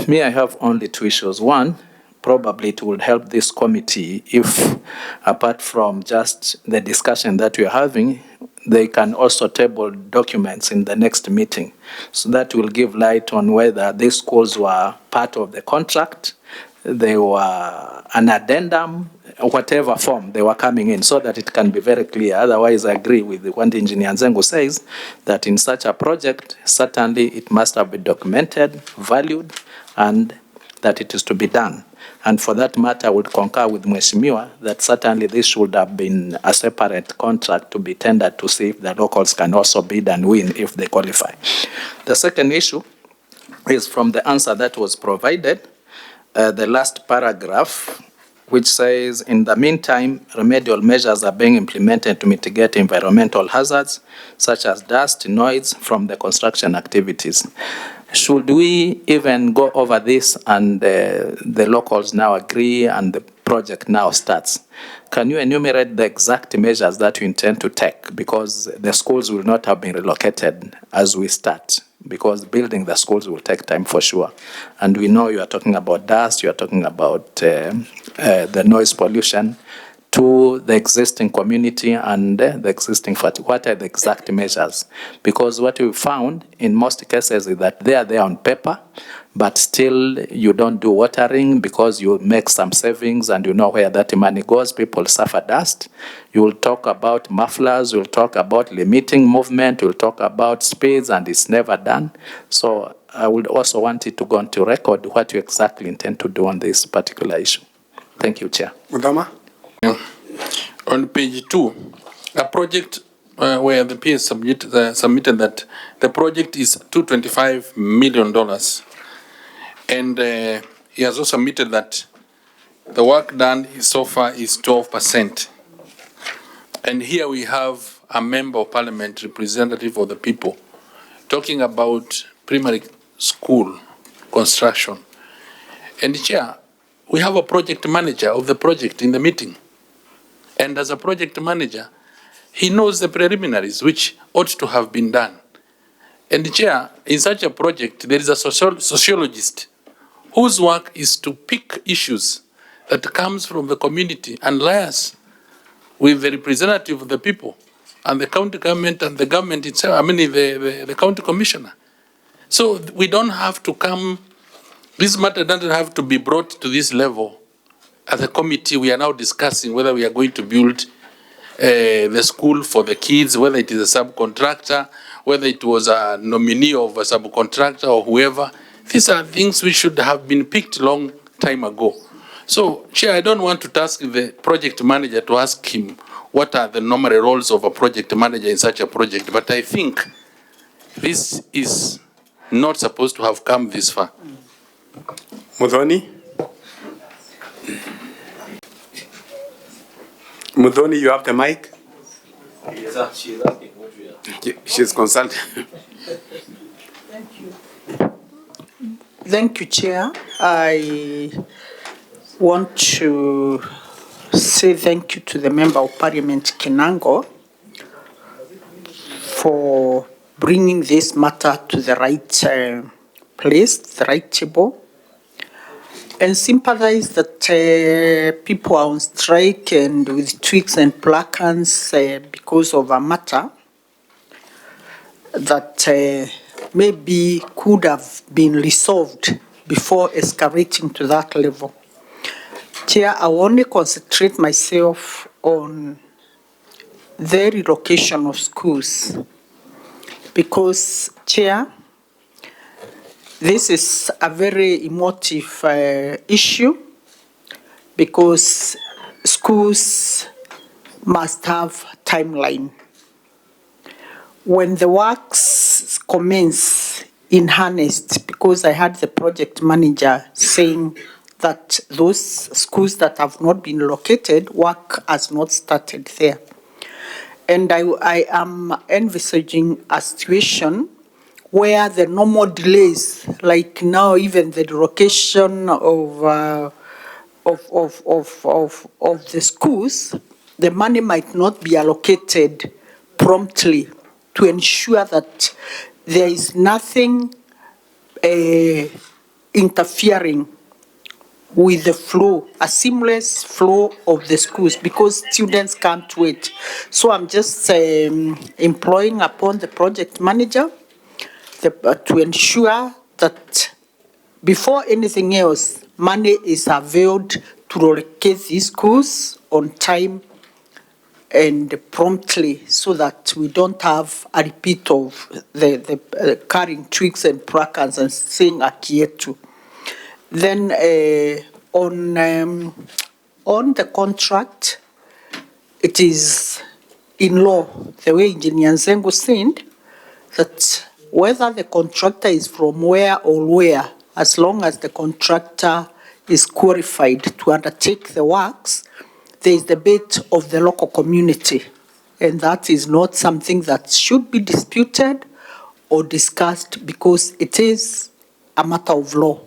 [SPEAKER 10] Me, I have only two issues. One, probably it would help this committee if, apart from just the discussion that we are having, they can also table documents in the next meeting. So that will give light on whether these schools were part of the contract, they were an addendum, whatever form they were coming in, so that it can be very clear. Otherwise, I agree with what Engineer Nzengu says, that in such a project, certainly it must have been documented, valued, and that it is to be done. And for that matter, I would concur with Mheshimiwa that certainly this should have been a separate contract to be tendered to see if the locals can also bid and win if they qualify. The second issue is from the answer that was provided, the last paragraph, which says, in the meantime, remedial measures are being implemented to mitigate environmental hazards, such as dust, noise from the construction activities. Should we even go over this and the locals now agree and the project now starts? Can you enumerate the exact measures that you intend to take? Because the schools will not have been relocated as we start, because building the schools will take time for sure. And we know you are talking about dust, you are talking about the noise pollution to the existing community and the existing facility. What are the exact measures? Because what we found in most cases is that they are there on paper, but still you don't do watering because you make some savings and you know where that money goes. People suffer dust. You will talk about mufflers, you'll talk about limiting movement, you'll talk about speeds, and it's never done. So I would also want it to go into record what you exactly intend to do on this particular issue. Thank you, Chair.
[SPEAKER 2] Mudama?
[SPEAKER 4] On page 2, a project where the PS submitted that the project is $225 million. And he has also submitted that the work done so far is 12%. And here we have a member of parliament, representative of the people, talking about primary school construction. And Chair, we have a project manager of the project in the meeting. And as a project manager, he knows the preliminaries which ought to have been done. And Chair, in such a project, there is a sociologist whose work is to pick issues that comes from the community and liaise with the representative of the people and the county government and the government itself, the county commissioner. So we don't have to come, this matter doesn't have to be brought to this level. As a committee, we are now discussing whether we are going to build the school for the kids, whether it is a subcontractor, whether it was a nominee of a subcontractor or whoever. These are things which should have been picked long time ago. So, Chair, I don't want to task the project manager to ask him what are the normal roles of a project manager in such a project, but I think this is not supposed to have come this far.
[SPEAKER 2] Mudhoni? Mudhoni, you have the mic. She's consulting.
[SPEAKER 11] Thank you, Chair. I want to say thank you to the Member of Parliament, Kinango, for bringing this matter to the right place, the right table, and sympathize that people are on strike and with twigs and placards because of a matter that maybe could have been resolved before escalating to that level. Chair, I only concentrate myself on the relocation of schools because, Chair, this is a very emotive issue because schools must have timeline. When the works commence in earnest, because I had the project manager saying that those schools that have not been located, work has not started there. And I am envisaging a situation where the normal delays, like now even the relocation of the schools, the money might not be allocated promptly to ensure that there is nothing interfering with the flow, a seamless flow of the schools, because students can't wait. So I'm just employing upon the project manager to ensure that before anything else, money is availed to relocate these schools on time and promptly, so that we don't have a repeat of the carrying twigs and placards and saying Akietu. Then on the contract, it is in law, the way Engineer Nzengo said, that whether the contractor is from where or where, as long as the contractor is qualified to undertake the works, there is the bit of the local community, and that is not something that should be disputed or discussed because it is a matter of law.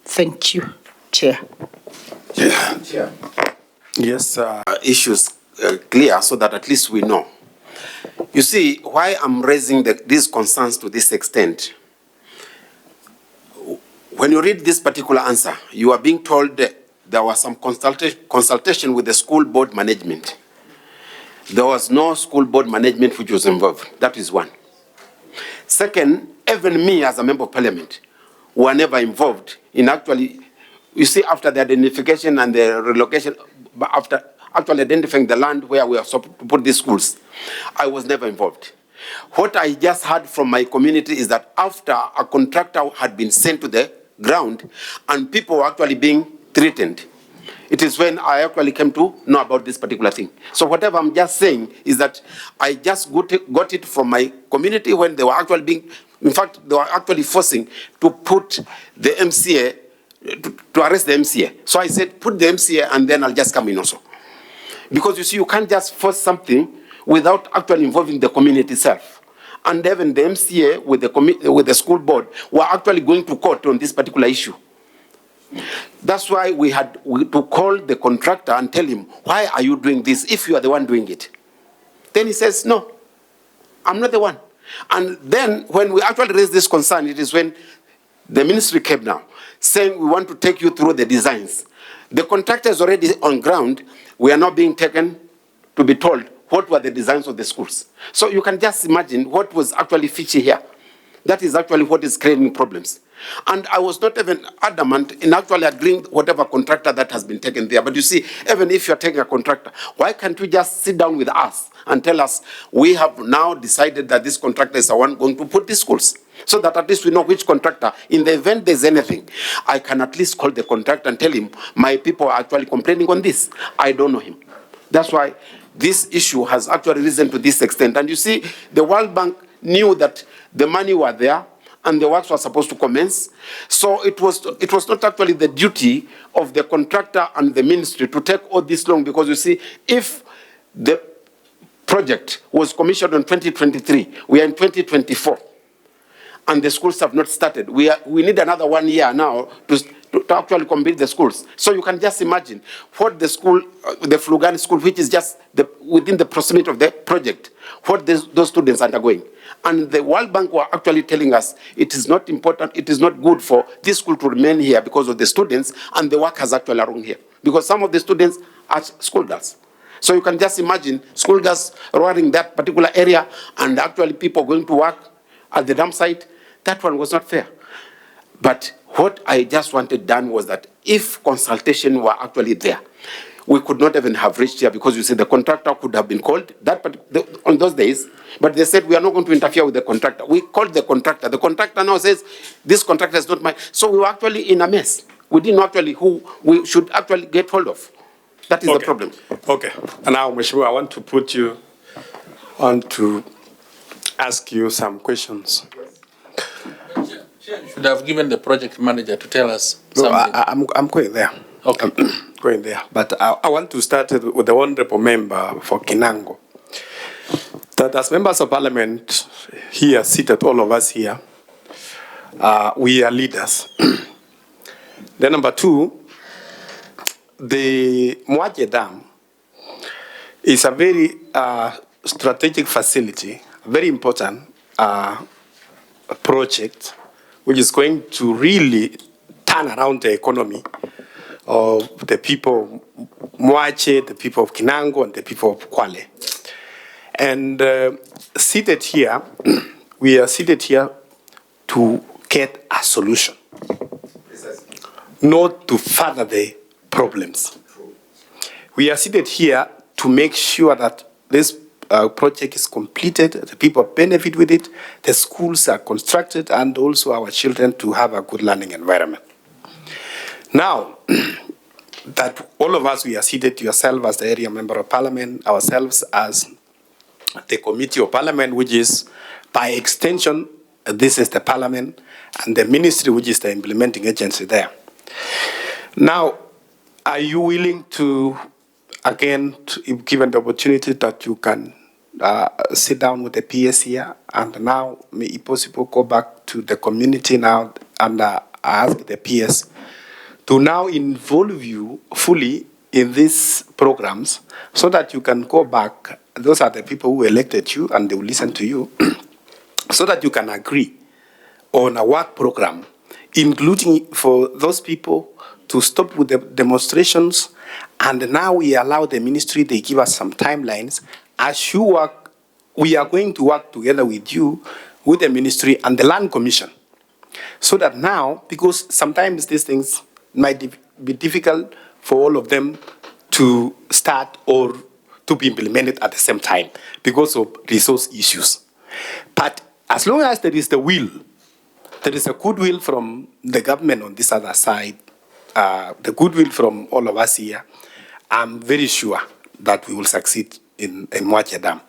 [SPEAKER 11] Thank you, Chair.
[SPEAKER 3] Yes, issues clear so that at least we know. You see, why I'm raising these concerns to this extent, when you read this particular answer, you are being told that there was some consultation with the school board management. There was no school board management which was involved. That is one. Second, even me as a member of parliament were never involved in actually, you see, after the identification and the relocation, but after actually identifying the land where we are supposed to put these schools, I was never involved. What I just heard from my community is that after a contractor had been sent to the ground and people were actually being threatened, it is when I actually came to know about this particular thing. So whatever I'm just saying is that I just got it from my community when they were actually being, in fact, they were actually forcing to put the MCA, to arrest the MCA. So I said, put the MCA and then I'll just come in also. Because you see, you can't just force something without actually involving the community itself. And even the MCA with the school board were actually going to court on this particular issue. That's why we had to call the contractor and tell him, why are you doing this if you are the one doing it? Then he says, no, I'm not the one. And then when we actually raised this concern, it is when the ministry came now, saying we want to take you through the designs. The contractor is already on ground. We are not being taken to be told what were the designs of the schools. So you can just imagine what was actually fishy here. That is actually what is creating problems. And I was not even adamant in actually agreeing whatever contractor that has been taken there. But you see, even if you're taking a contractor, why can't you just sit down with us and tell us, we have now decided that this contractor is the one going to put these schools? So that at least we know which contractor. In the event there's anything, I can at least call the contractor and tell him, my people are actually complaining on this. I don't know him. That's why this issue has actually risen to this extent. And you see, the World Bank knew that the money were there, and the works were supposed to commence. So it was not actually the duty of the contractor and the ministry to take all this long, because you see, if the project was commissioned in 2023. We are in 2024. And the schools have not started. We need another 1 year now to actually complete the schools. So you can just imagine what the school, the Flugani school, which is just within the proximity of the project, what those students are undergoing. And the World Bank were actually telling us it is not important, it is not good for this school to remain here because of the students and the workers actually around here. Because some of the students are schoolgirls. So you can just imagine schoolgirls running that particular area and actually people going to work at the dump site. That one was not fair. But what I just wanted done was that if consultation were actually there, we could not even have reached here because you see the contractor could have been called on those days, but they said we are not going to interfere with the contractor. We called the contractor. The contractor now says this contractor is not mine. So we were actually in a mess. We didn't know actually who we should actually get hold of. That is the problem.
[SPEAKER 2] Okay. And now, Mheshimiwa, I want to put you on to ask you some questions.
[SPEAKER 4] Should have given the project manager to tell us
[SPEAKER 2] No,
[SPEAKER 4] something.
[SPEAKER 2] I'm going there.
[SPEAKER 4] Okay.
[SPEAKER 2] I'm going there. But I want to start with the honorable member for Kinango. That as members of parliament here, seated, all of us here, we are leaders. Then number two, the Mwaje Dam is a very strategic facility, very important project, which is going to really turn around the economy of the people of Mwache, the people of Kinango, and the people of Kwale. And seated here, we are seated here to get a solution, not to further the problems. We are seated here to make sure that this project is completed, the people benefit with it, the schools are constructed, and also our children to have a good learning environment. Now, that all of us, we are seated, yourself as the area member of parliament, ourselves as the committee of parliament, which is by extension, this is the parliament, and the ministry, which is the implementing agency there. Now, are you willing to, again, if given the opportunity that you can sit down with the PS here, and now, may if possible, go back to the community now and ask the PS to now involve you fully in these programs so that you can go back. Those are the people who elected you and they will listen to you so that you can agree on a work program, including for those people to stop with the demonstrations. And now we allow the ministry, they give us some timelines. As you work, we are going to work together with you, with the ministry and the Land Commission. So that now, because sometimes these things might be difficult for all of them to start or to be implemented at the same time because of resource issues. But as long as there is the will, there is a goodwill from the government on this other side, the goodwill from all of us here, I'm very sure that we will succeed in Mwache Dam.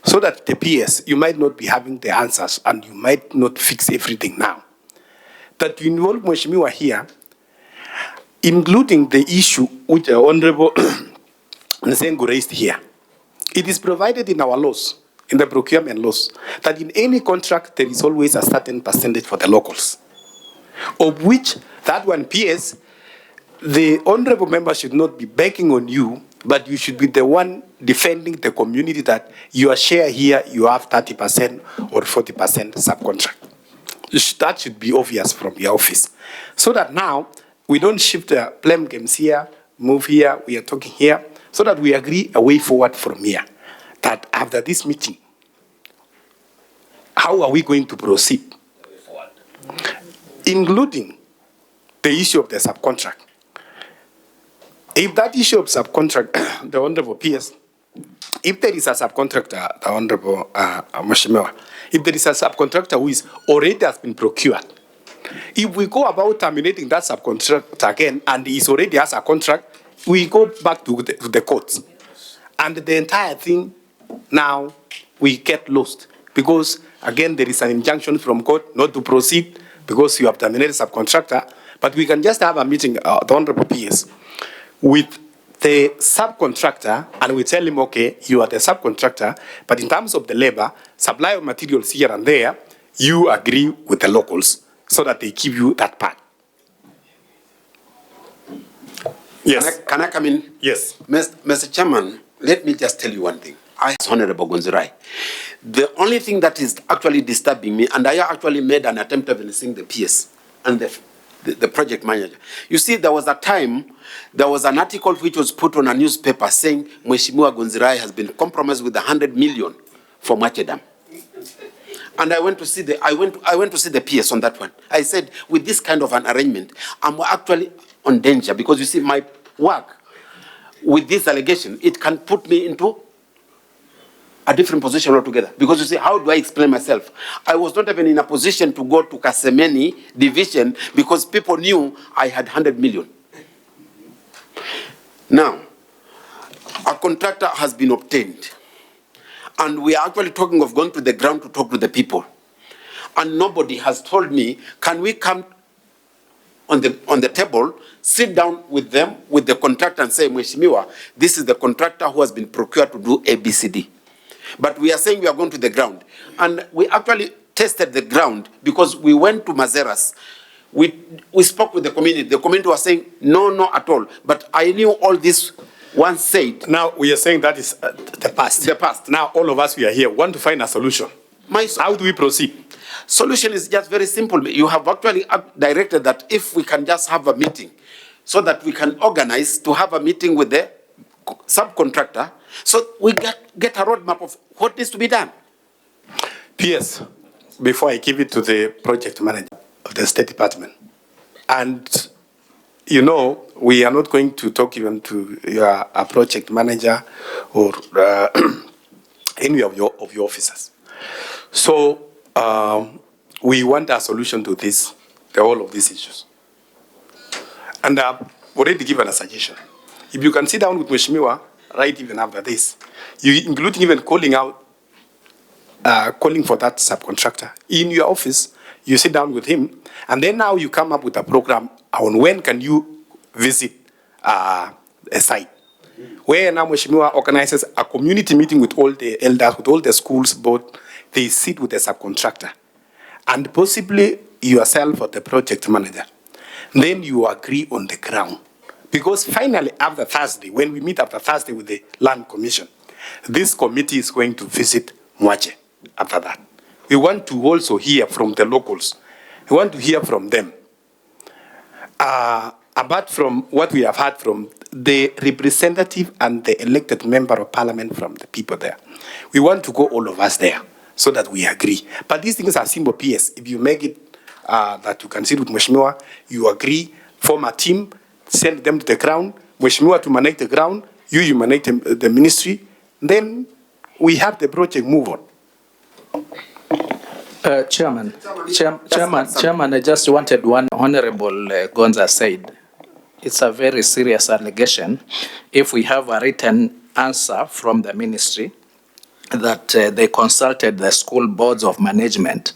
[SPEAKER 2] So that the PS, you might not be having the answers and you might not fix everything now. That you involve Mheshimiwa here, including the issue which the Honorable Nsengo raised here. It is provided in our laws, in the procurement laws, that in any contract there is always a certain percentage for the locals, of which that one PS, the honorable member should not be begging on you, but you should be the one defending the community that your share here, you have 30% or 40% subcontract. That should be obvious from your office. So that now, we don't shift the blame games here, move here, we are talking here, so that we agree a way forward from here. That after this meeting, how are we going to proceed? Including the issue of the subcontract. If that issue of subcontract, the Honorable PS, if there is a subcontractor, the Honorable Mheshimiwa, if there is a subcontractor who is already has been procured, if we go about terminating that subcontract again and he already has a contract, we go back to the courts. And the entire thing now we get lost because again there is an injunction from court not to proceed because you have terminated subcontractor. But we can just have a meeting, the Honorable PS, with the subcontractor, and we tell him, okay, you are the subcontractor, but in terms of the labor, supply of materials here and there, you agree with the locals so that they give you that part. Yes.
[SPEAKER 3] Can I come in?
[SPEAKER 2] Yes.
[SPEAKER 3] Mr. Chairman, let me just tell you one thing. Honorable Gonzirai, the only thing that is actually disturbing me, and I actually made an attempt of seeing the PS and the project manager. You see, there was a time, there was an article which was put on a newspaper saying Mheshimiwa Gonzirai has been compromised with 100 million for Mwache Dam. And I went to see the PS on that one. I said, with this kind of an arrangement, I'm actually on danger because you see, my work with this allegation, it can put me into a different position altogether. Because you see, how do I explain myself? I was not even in a position to go to Kasemeni division because people knew I had 100 million. Now, a contractor has been obtained. And we are actually talking of going to the ground to talk to the people. And nobody has told me, can we come on the table, sit down with them, with the contractor and say, Mheshimiwa, this is the contractor who has been procured to do ABCD. But we are saying we are going to the ground. And we actually tested the ground because we went to Mazeras. We spoke with the community. The community was saying, no, no at all. But I knew all this once said.
[SPEAKER 2] Now we are saying that is the past.
[SPEAKER 3] The past.
[SPEAKER 2] Now all of us, we are here, want to find a solution. How do we proceed?
[SPEAKER 3] Solution is just very simple. You have actually directed that if we can just have a meeting so that we can organize to have a meeting with the subcontractor so we get a roadmap of what needs to be done.
[SPEAKER 2] PS, before I give it to the project manager of the State Department, and you know, we are not going to talk even to a project manager or any of your officers. So we want a solution to this, all of these issues. And I've already given a suggestion. If you can sit down with Mheshimiwa, right even after this, including even calling for that subcontractor in your office, you sit down with him, and then now you come up with a program on when can you visit a site. Where now Mheshimiwa organizes a community meeting with all the elders, with all the schools, both they sit with the subcontractor, and possibly yourself or the project manager. Then you agree on the ground. Because finally, after Thursday, when we meet after Thursday with the Land Commission, this committee is going to visit Mwache after that. We want to also hear from the locals. We want to hear from them. Apart from what we have heard from the representative and the elected member of parliament from the people there. We want to go all of us there so that we agree. But these things are simple PS. If you make it that you can sit with Mheshimiwa, you agree, form a team, send them to the ground, Mheshimiwa to manage the ground, you manage the ministry, then we have the project move on.
[SPEAKER 10] Chairman, I just wanted one. Honorable Gonza said, it's a very serious allegation. If we have a written answer from the ministry that they consulted the school boards of management,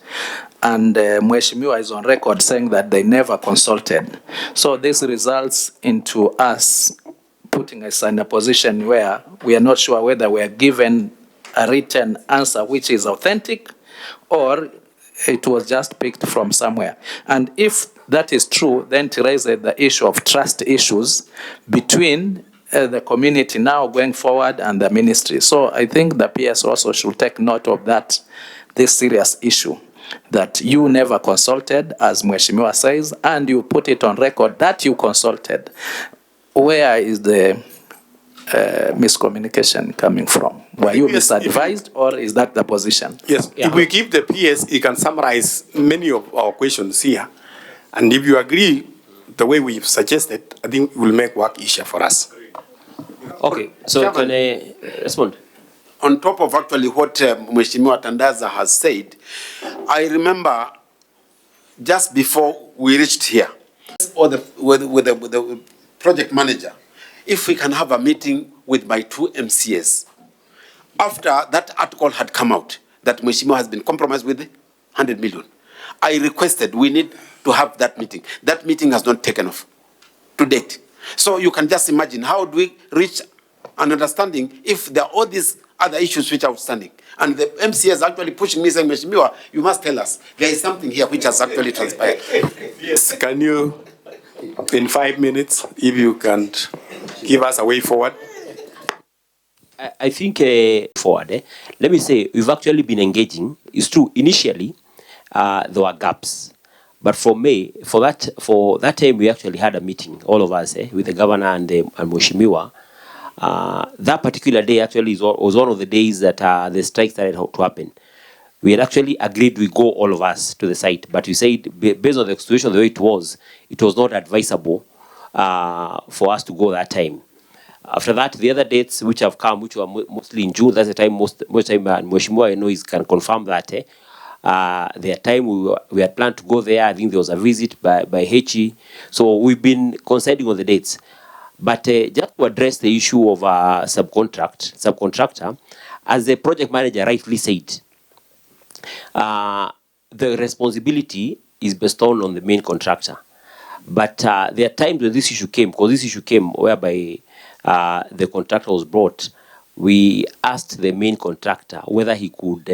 [SPEAKER 10] and Mheshimiwa is on record saying that they never consulted. So this results into us putting us in a position where we are not sure whether we are given a written answer which is authentic or it was just picked from somewhere. And if that is true, then it raises the issue of trust issues between the community now going forward and the ministry. So I think the PS also should take note of that, this serious issue, that you never consulted, as Mheshimiwa says, and you put it on record that you consulted. Where is the miscommunication coming from? Were you misadvised, or is that the position?
[SPEAKER 2] Yes, yeah. If we give the PS, he can summarize many of our questions here. And if you agree the way we've suggested, I think it will make work easier for us.
[SPEAKER 1] Okay, so Chairman, can I respond?
[SPEAKER 3] On top of actually what Mheshimiwa Tandaza has said, I remember just before we reached here, with the project manager, if we can have a meeting with my two MCAs, after that article had come out that Mheshimiwa has been compromised with 100 million, I requested we need to have that meeting. That meeting has not taken off to date. So you can just imagine, how do we reach an understanding if there are all these other issues which are outstanding? And the MCA is actually pushing me, saying, Mheshimiwa, you must tell us. There is something here which has actually transpired.
[SPEAKER 2] Yes, can you, in 5 minutes, if you can give us a way forward?
[SPEAKER 1] I think forward, let me say we've actually been engaging. It's true. Initially, there were gaps, but for that time we actually had a meeting, all of us, with the governor and Mheshimiwa. That particular day actually was one of the days that the strike started to happen. We had actually agreed we go all of us to the site, but we said based on the situation the way it was not advisable for us to go that time. After that, the other dates which have come, which were mostly in June, that's the time most time, and Mheshimiwa, I know, can confirm that. The time we had planned to go there, I think there was a visit by HE. So we've been coinciding on the dates. But just to address the issue of subcontractor, as the project manager rightly said, the responsibility is bestowed on the main contractor. But there are times when this issue came, because this issue came whereby the contractor was brought. We asked the main contractor whether he could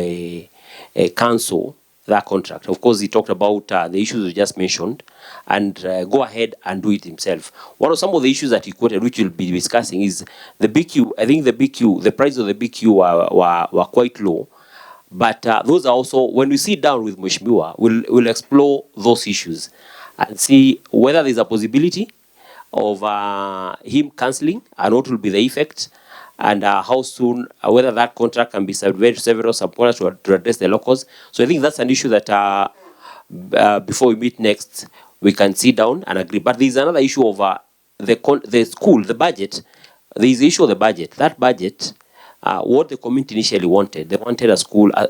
[SPEAKER 1] cancel that contract. Of course, he talked about the issues we just mentioned and go ahead and do it himself. Some of the issues that he quoted, which we'll be discussing, is the BQ. I think the price of the BQ were quite low. But those are also, when we sit down with Mheshimiwa, we'll explore those issues and see whether there's a possibility of him cancelling and what will be the effect, and how soon, whether that contract can be surveyed to several subcontractors to address the locals. So I think that's an issue that before we meet next, we can sit down and agree. But there's another issue of the school, the budget. There is the issue of the budget. That budget, what the community initially wanted, they wanted a school, a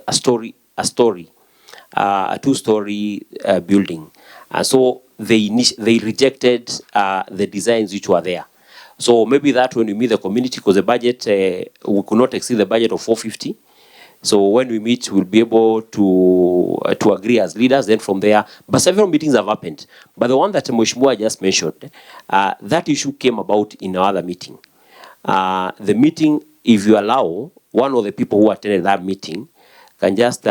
[SPEAKER 1] two-story building. So they rejected the designs which were there. So maybe that when we meet the community, because the budget, we could not exceed the budget of 450. So when we meet, we'll be able to agree as leaders. Then from there, but several meetings have happened. But the one that Mheshimiwa just mentioned, that issue came about in our other meeting. The meeting, if you allow, one of the people who attended that meeting can just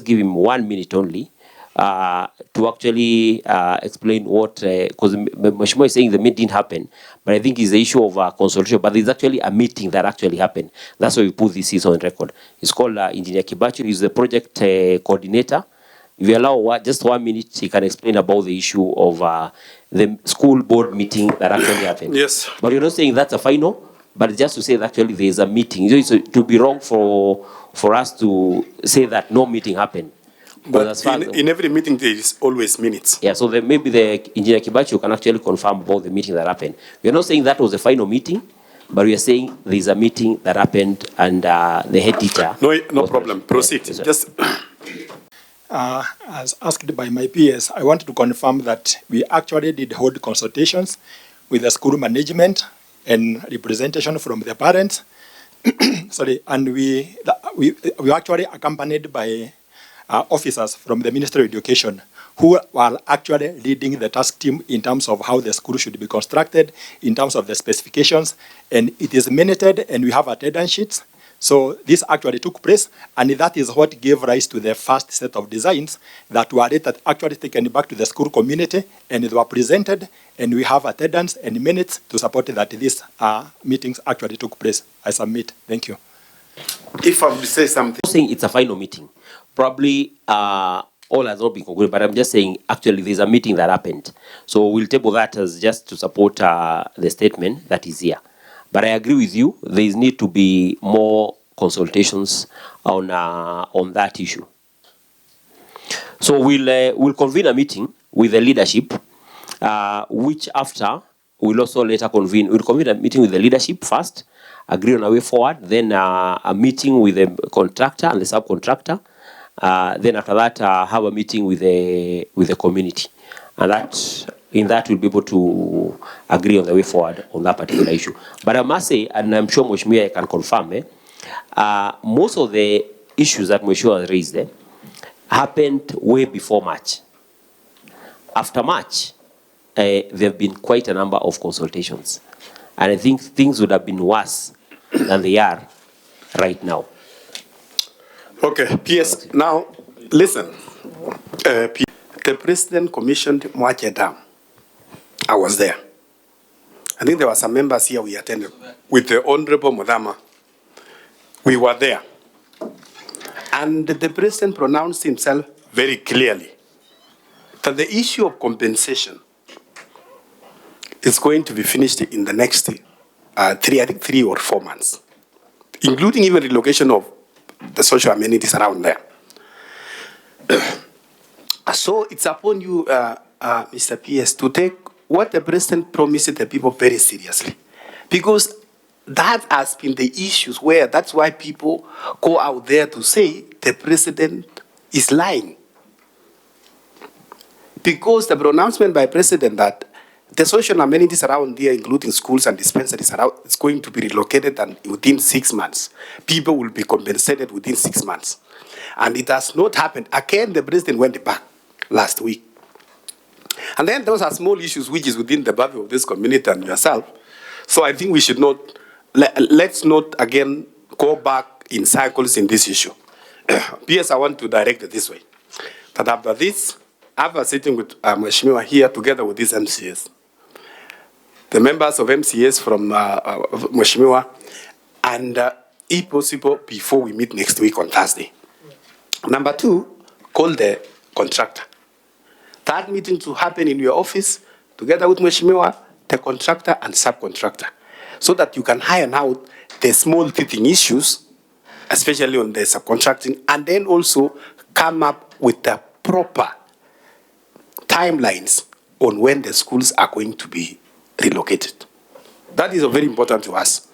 [SPEAKER 1] give him 1 minute only to actually explain what, because Mheshimiwa is saying the meeting didn't happen, but I think it's the issue of consultation. But there's actually a meeting that actually happened. That's why we put this on record. It's called Engineer Kibachu. He's the project coordinator. If you allow just 1 minute, he can explain about the issue of the school board meeting that actually happened.
[SPEAKER 2] Yes.
[SPEAKER 1] But you're not saying that's a final, but just to say that actually there is a meeting. It would be wrong for us to say that no meeting happened.
[SPEAKER 2] But in every meeting, there is always minutes.
[SPEAKER 1] Yeah, so maybe the Engineer Kibachu can actually confirm about the meeting that happened. We're not saying that was the final meeting, but we are saying there is a meeting that happened and the head teacher.
[SPEAKER 2] No problem. Proceed.
[SPEAKER 1] Yes,
[SPEAKER 2] just as asked by my peers, I wanted to confirm that we actually did hold consultations with the school management and representation from the parents. Sorry, and we actually accompanied by officers from the Ministry of Education who are actually leading the task team in terms of how the school should be constructed, in terms of the specifications, and it is minuted and we have attendance sheets. So this actually took place, and that is what gave rise to the first set of designs that were later actually taken back to the school community, and they were presented, and we have attendance and minutes to support that these meetings actually took place. I submit. Thank you.
[SPEAKER 3] If I would say something.
[SPEAKER 1] I'm saying it's a final meeting. Probably all has not been concluded, but I'm just saying actually there's a meeting that happened. So we'll table that as just to support the statement that is here. But I agree with you, there is need to be more consultations on that issue. So we'll convene a meeting with the leadership, which after we'll also later convene. We'll convene a meeting with the leadership first, agree on a way forward, then a meeting with the contractor and the subcontractor. Then after that, have a meeting with the community, and in that we'll be able to agree on the way forward on that particular issue. But I must say, and I'm sure Mheshimiwa can confirm, most of the issues that Mheshimiwa raised happened way before March. After March, there have been quite a number of consultations. And I think things would have been worse than they are right now.
[SPEAKER 2] Okay, PS, now, listen. The president commissioned Mwache Dam. I was there. I think there were some members here we attended with the Honorable Mudama. We were there. And the president pronounced himself very clearly that the issue of compensation is going to be finished in the next 3 or 4 months, including even relocation of the social amenities around there. So it's upon you, Mr. PS, to take what the president promised the people very seriously. Because that has been the issues where that's why people go out there to say the president is lying. Because the pronouncement by president that the social amenities around there, including schools and dispensaries, is going to be relocated and within 6 months. People will be compensated within 6 months. And it has not happened. Again, the president went back last week. And then those are small issues which is within the purview of this community and yourself. So I think we should not, let's not again go back in cycles in this issue. PS, I want to direct it this way. That after this, after sitting with Mheshimiwa here together with these MCAs, the members of MCAs from Mheshimiwa, and if possible, before we meet next week on Thursday. Number 2, call the contractor. That meeting to happen in your office, together with Mheshimiwa, the contractor and subcontractor, so that you can iron out the small teething issues, especially on the subcontracting, and then also come up with the proper timelines on when the schools are going to be relocated. That is very important to us,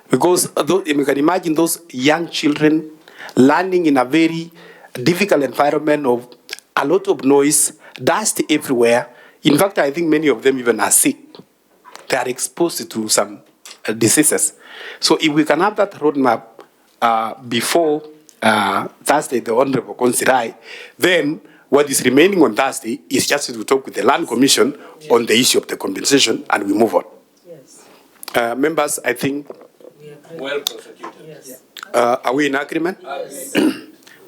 [SPEAKER 2] because you can imagine those young children learning in a very difficult environment of a lot of noise, dust everywhere. In fact, I think many of them even are sick. They are exposed to some diseases. So if we can have that roadmap before Thursday, the Honorable Consirai, then what is remaining on Thursday is just to talk with the Land Commission on the issue of the compensation, and we move on. Yes. Members, I think...
[SPEAKER 4] Well prosecuted. Yes.
[SPEAKER 2] Are we in agreement?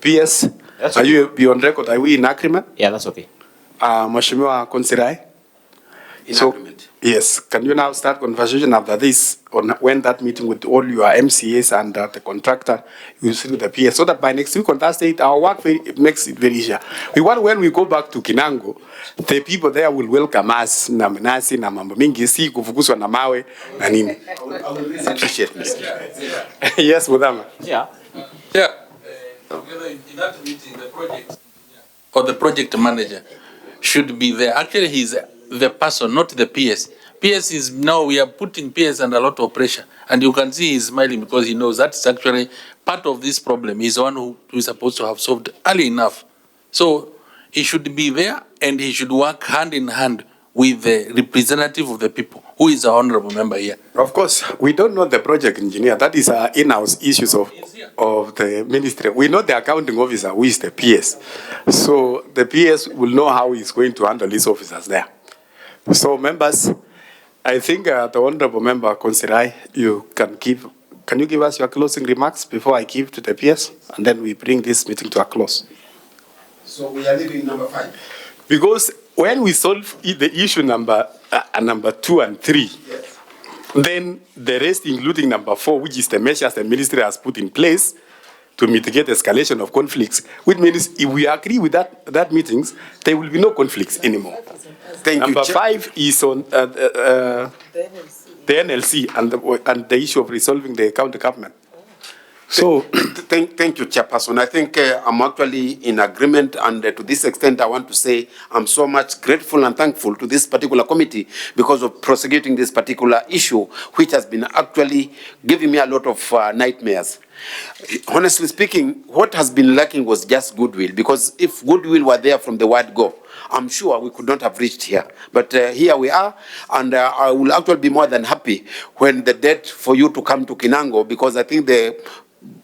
[SPEAKER 2] PS, that's okay. Are you be on record? Are we in agreement?
[SPEAKER 1] Yeah, that's okay.
[SPEAKER 2] Mheshimiwa Consirai?
[SPEAKER 3] In agreement.
[SPEAKER 2] Yes. Can you now start conversation after this on when that meeting with all your MCAs and the contractor you see with the PS, so that by next week on Thursday our work makes it very easier. We want when we go back to Kinango, the people there will welcome us na mnasi na mambo mingi, si kufukuzwa na mawe na nini.
[SPEAKER 3] I will really appreciate this.
[SPEAKER 2] Yes, Mudama.
[SPEAKER 1] Yeah.
[SPEAKER 4] Yeah. In that meeting, the project or the project manager should be there. Actually, he's the person, not the PS. PS is now, we are putting PS under a lot of pressure. And you can see he's smiling because he knows that's actually part of this problem. He's the one who is supposed to have solved early enough. So he should be there and he should work hand in hand with the representative of the people, who is the honorable member here.
[SPEAKER 2] Of course, we don't know the project engineer. That is in-house issues of the ministry. We know the accounting officer, who is the PS. So the PS will know how he's going to handle his officers there. So members, I think the honorable member, Consirai, you can you give us your closing remarks before I give to the PS? And then we bring this meeting to a close.
[SPEAKER 3] So we are leaving number 5.
[SPEAKER 2] Because when we solve the issue number 2 and 3, yes, then the rest, including number 4, which is the measures the ministry has put in place to mitigate escalation of conflicts, which means if we agree with that meetings, there will be no conflicts anymore.
[SPEAKER 3] Thank
[SPEAKER 2] number
[SPEAKER 3] you.
[SPEAKER 2] 5 is on the NLC and the issue of resolving the county government.
[SPEAKER 3] So, thank you, Chairperson. I think I'm actually in agreement, and to this extent, I want to say I'm so much grateful and thankful to this particular committee because of prosecuting this particular issue, which has been actually giving me a lot of nightmares. Honestly speaking, what has been lacking was just goodwill, because if goodwill were there from the word go, I'm sure we could not have reached here. But here we are, and I will actually be more than happy when the date for you to come to Kinango, because I think the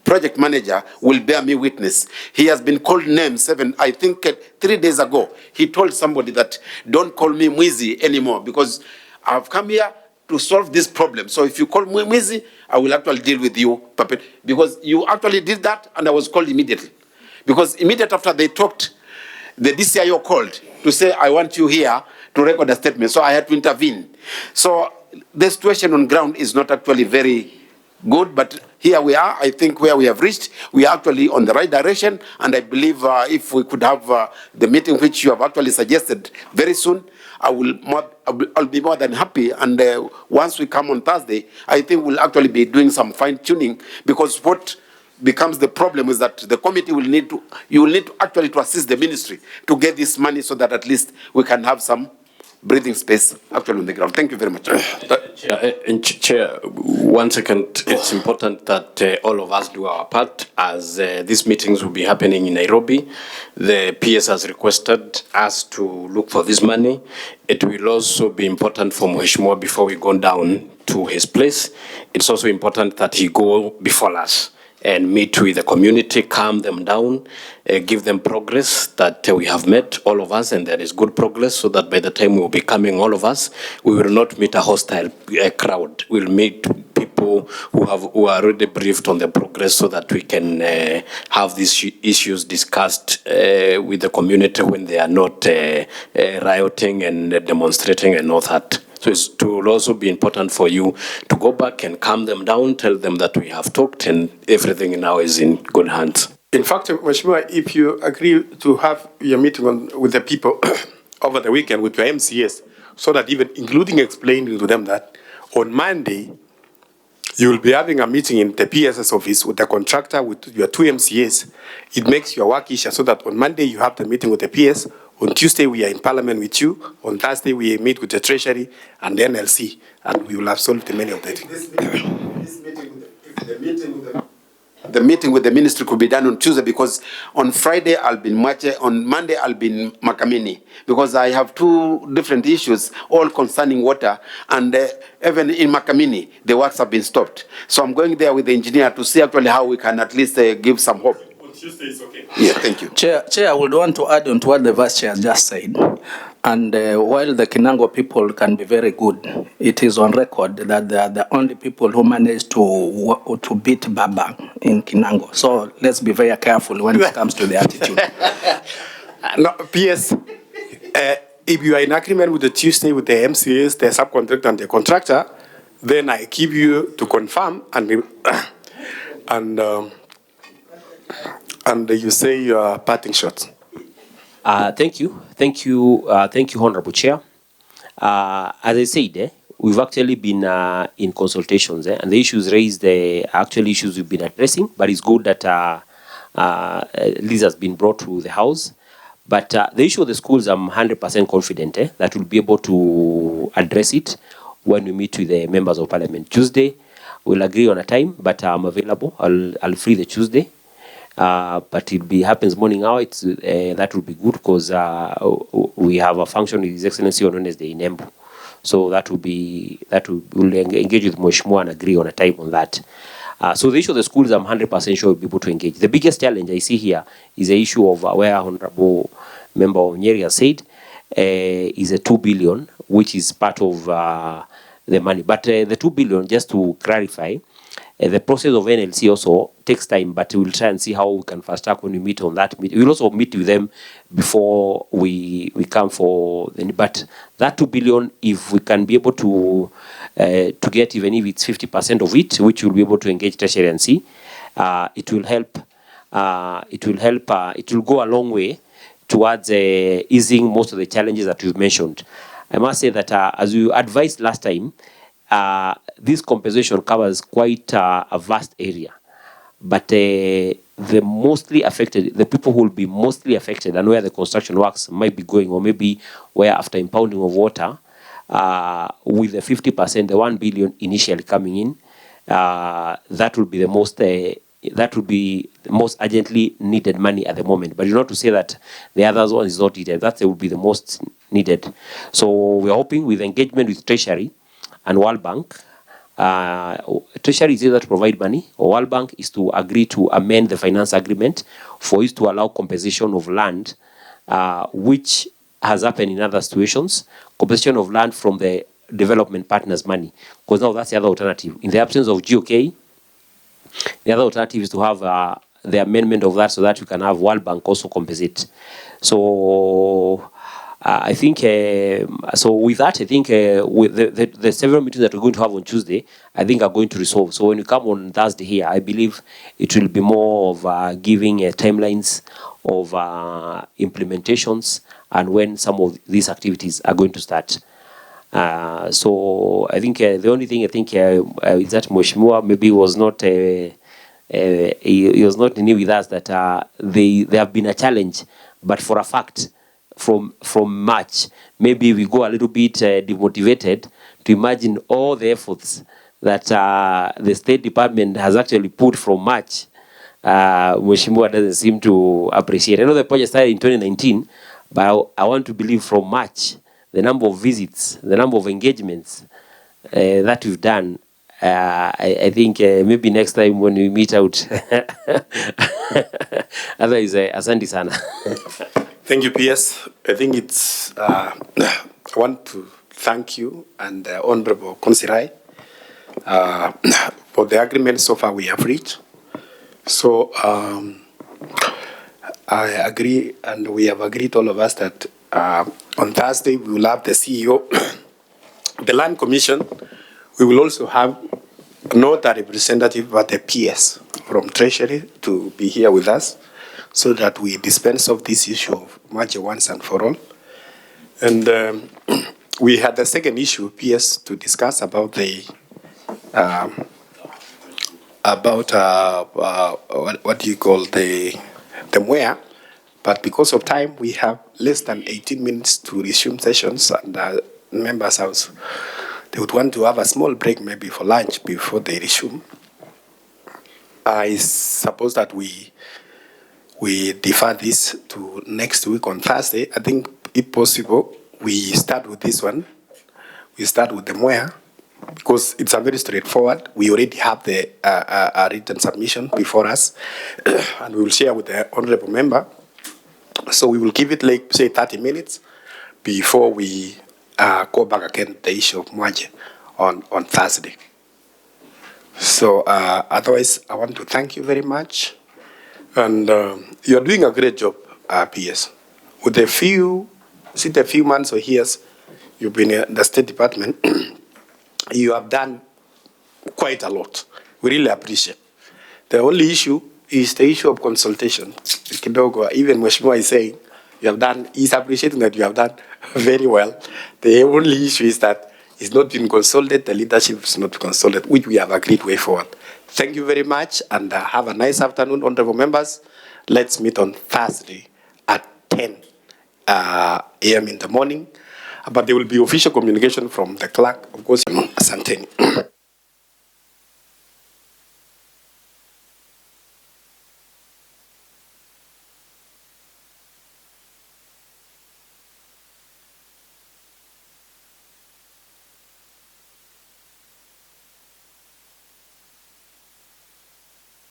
[SPEAKER 3] project manager will bear me witness. He has been called names 3 days ago. He told somebody that don't call me Mwizi anymore because I've come here to solve this problem. So if you call me Mwizi, I will actually deal with you, puppet, because you actually did that and I was called immediately. Because immediately after they talked, the DCIO called to say, I want you here to record a statement. So I had to intervene. So the situation on ground is not actually very good, but here we are. I think where we have reached, we are actually on the right direction, and I believe if we could have the meeting which you have actually suggested very soon, I'll be more than happy. And once we come on Thursday, I think we'll actually be doing some fine tuning, because what becomes the problem is that the committee will need to, you will need to actually to assist the ministry to get this money so that at least we can have some breathing space actually on the ground. Thank you very much.
[SPEAKER 5] Chair, 1 second. It's important that all of us do our part, as these meetings will be happening in Nairobi. The PS has requested us to look for this money. It will also be important for Mheshimiwa before we go down to his place. It's also important that he go before us and meet with the community, calm them down, give them progress that we have met, all of us, and there is good progress, so that by the time we will be coming, all of us, we will not meet a hostile crowd. We'll meet people who are already briefed on the progress, so that we can have these issues discussed with the community when they are not rioting and demonstrating and all that. So it will also be important for you to go back and calm them down, tell them that we have talked and everything now is in good hands.
[SPEAKER 2] In fact, Mheshimiwa, if you agree to have your meeting with the people over the weekend with your MCAs, so that even including explaining to them that on Monday, you will be having a meeting in the PSS office with the contractor, with your 2 MCAs. It makes your work easier, so that on Monday you have the meeting with the PS. On Tuesday, we are in Parliament with you. On Thursday, we meet with the Treasury and the NLC, and we will have solved many of that.
[SPEAKER 3] The meeting with the ministry could be done on Tuesday, because on Friday I'll be in Mwache, on Monday I'll be in Makamini, because I have 2 different issues, all concerning water, and even in Makamini, the works have been stopped. So I'm going there with the engineer to see actually how we can at least give some hope.
[SPEAKER 2] Tuesday is okay.
[SPEAKER 3] Yeah, thank you.
[SPEAKER 10] Chair, I would want to add on to what the Vice Chair just said. And while the Kinango people can be very good, it is on record that they are the only people who managed to beat Baba in Kinango. So let's be very careful when it comes to the attitude.
[SPEAKER 2] No, PS, if you are in agreement with the Tuesday with the MCAs, the subcontractor and the contractor, then I give you to confirm and you say your parting shots.
[SPEAKER 1] Thank you, Honorable Chair. As I said, we've actually been in consultations, and the issues raised are actually issues we've been addressing, but it's good that this has been brought to the House. But the issue of the schools, I'm 100% confident that we'll be able to address it when we meet with the members of Parliament. Tuesday, we'll agree on a time, but I'm available. I'll free the Tuesday. But it happens morning hour. That will be good, because we have a function with His Excellency on Wednesday in Embu. So we'll engage with Mheshimiwa and agree on a time on that. So the issue of the schools, I'm 100% sure we'll be able to engage. The biggest challenge I see here is the issue of where Honorable Member of Nyeri has said is a 2 billion, which is part of the money. But the 2 billion, just to clarify, the process of NLC also takes time, but we'll try and see how we can fast track when we meet on that meeting. We'll also meet with them before we come for the, but that 2 billion, if we can be able to get, even if it's 50% of it, which we'll be able to engage Treasury and see, it will help. It will go a long way towards easing most of the challenges that you've mentioned. I must say that as you advised last time, this compensation covers quite a vast area, but the mostly affected, the people who will be mostly affected and where the construction works might be going, or maybe where after impounding of water, with the 50%, the 1 billion initially coming in, that will be the most that would be the most urgently needed money at the moment. But not to say that the other one is not needed. That would be the most needed. So we are hoping with engagement with Treasury and World Bank. Treasury is either to provide money, or World Bank is to agree to amend the finance agreement for it to allow compensation of land, which has happened in other situations, compensation of land from the development partners' money. Because now that's the other alternative. In the absence of GOK, the other alternative is to have the amendment of that so that you can have World Bank also compensate. So I think, so with that, I think with the several meetings that we're going to have on Tuesday, I think are going to resolve. So when you come on Thursday here, I believe it will be more of giving timelines of implementations and when some of these activities are going to start. So I think the only thing I think is that Mheshimiwa maybe was not he was not new with us that they have been a challenge, but for a fact from March maybe we go a little bit demotivated to imagine all the efforts that the State Department has actually put from March. Mheshimiwa doesn't seem to appreciate. I know the project started in 2019, but I want to believe from March the number of visits, the number of engagements that we've done, I think maybe next time when we meet out. Otherwise, asante sana.
[SPEAKER 2] Thank you, PS. I think it's, I want to thank you and Honorable Konsirai for the agreement so far we have reached. So I agree, and we have agreed, all of us, that on Thursday we will have the CEO, the Land Commission. We will also have not a representative but a PS from Treasury to be here with us, so that we dispense of this issue of merger once and for all. And we had the second issue, PS, to discuss about the what do you call the MWEA. But because of time, we have less than 18 minutes to resume sessions, and members' house, they would want to have a small break maybe for lunch before they resume. I suppose that we defer this to next week on Thursday. I think, if possible, we start with this one. We start with the MWEA, because it's a very straightforward. We already have the written submission before us, and we will share with the honorable member. So we will give it, like, say, 30 minutes before we go back again to the issue of merger on Thursday. So otherwise, I want to thank you very much. And you're doing a great job, PS. With the few months or years you've been in the State Department, you have done quite a lot. We really appreciate. The only issue is the issue of consultation. Even Mheshimiwa is saying you have done, he's appreciating that you have done very well. The only issue is that it's not been consulted, the leadership is not consulted, which we have agreed way forward. Thank you very much, and have a nice afternoon, honorable members. Let's meet on Thursday at 10 a.m. in the morning. But there will be official communication from the clerk, of course, Asante.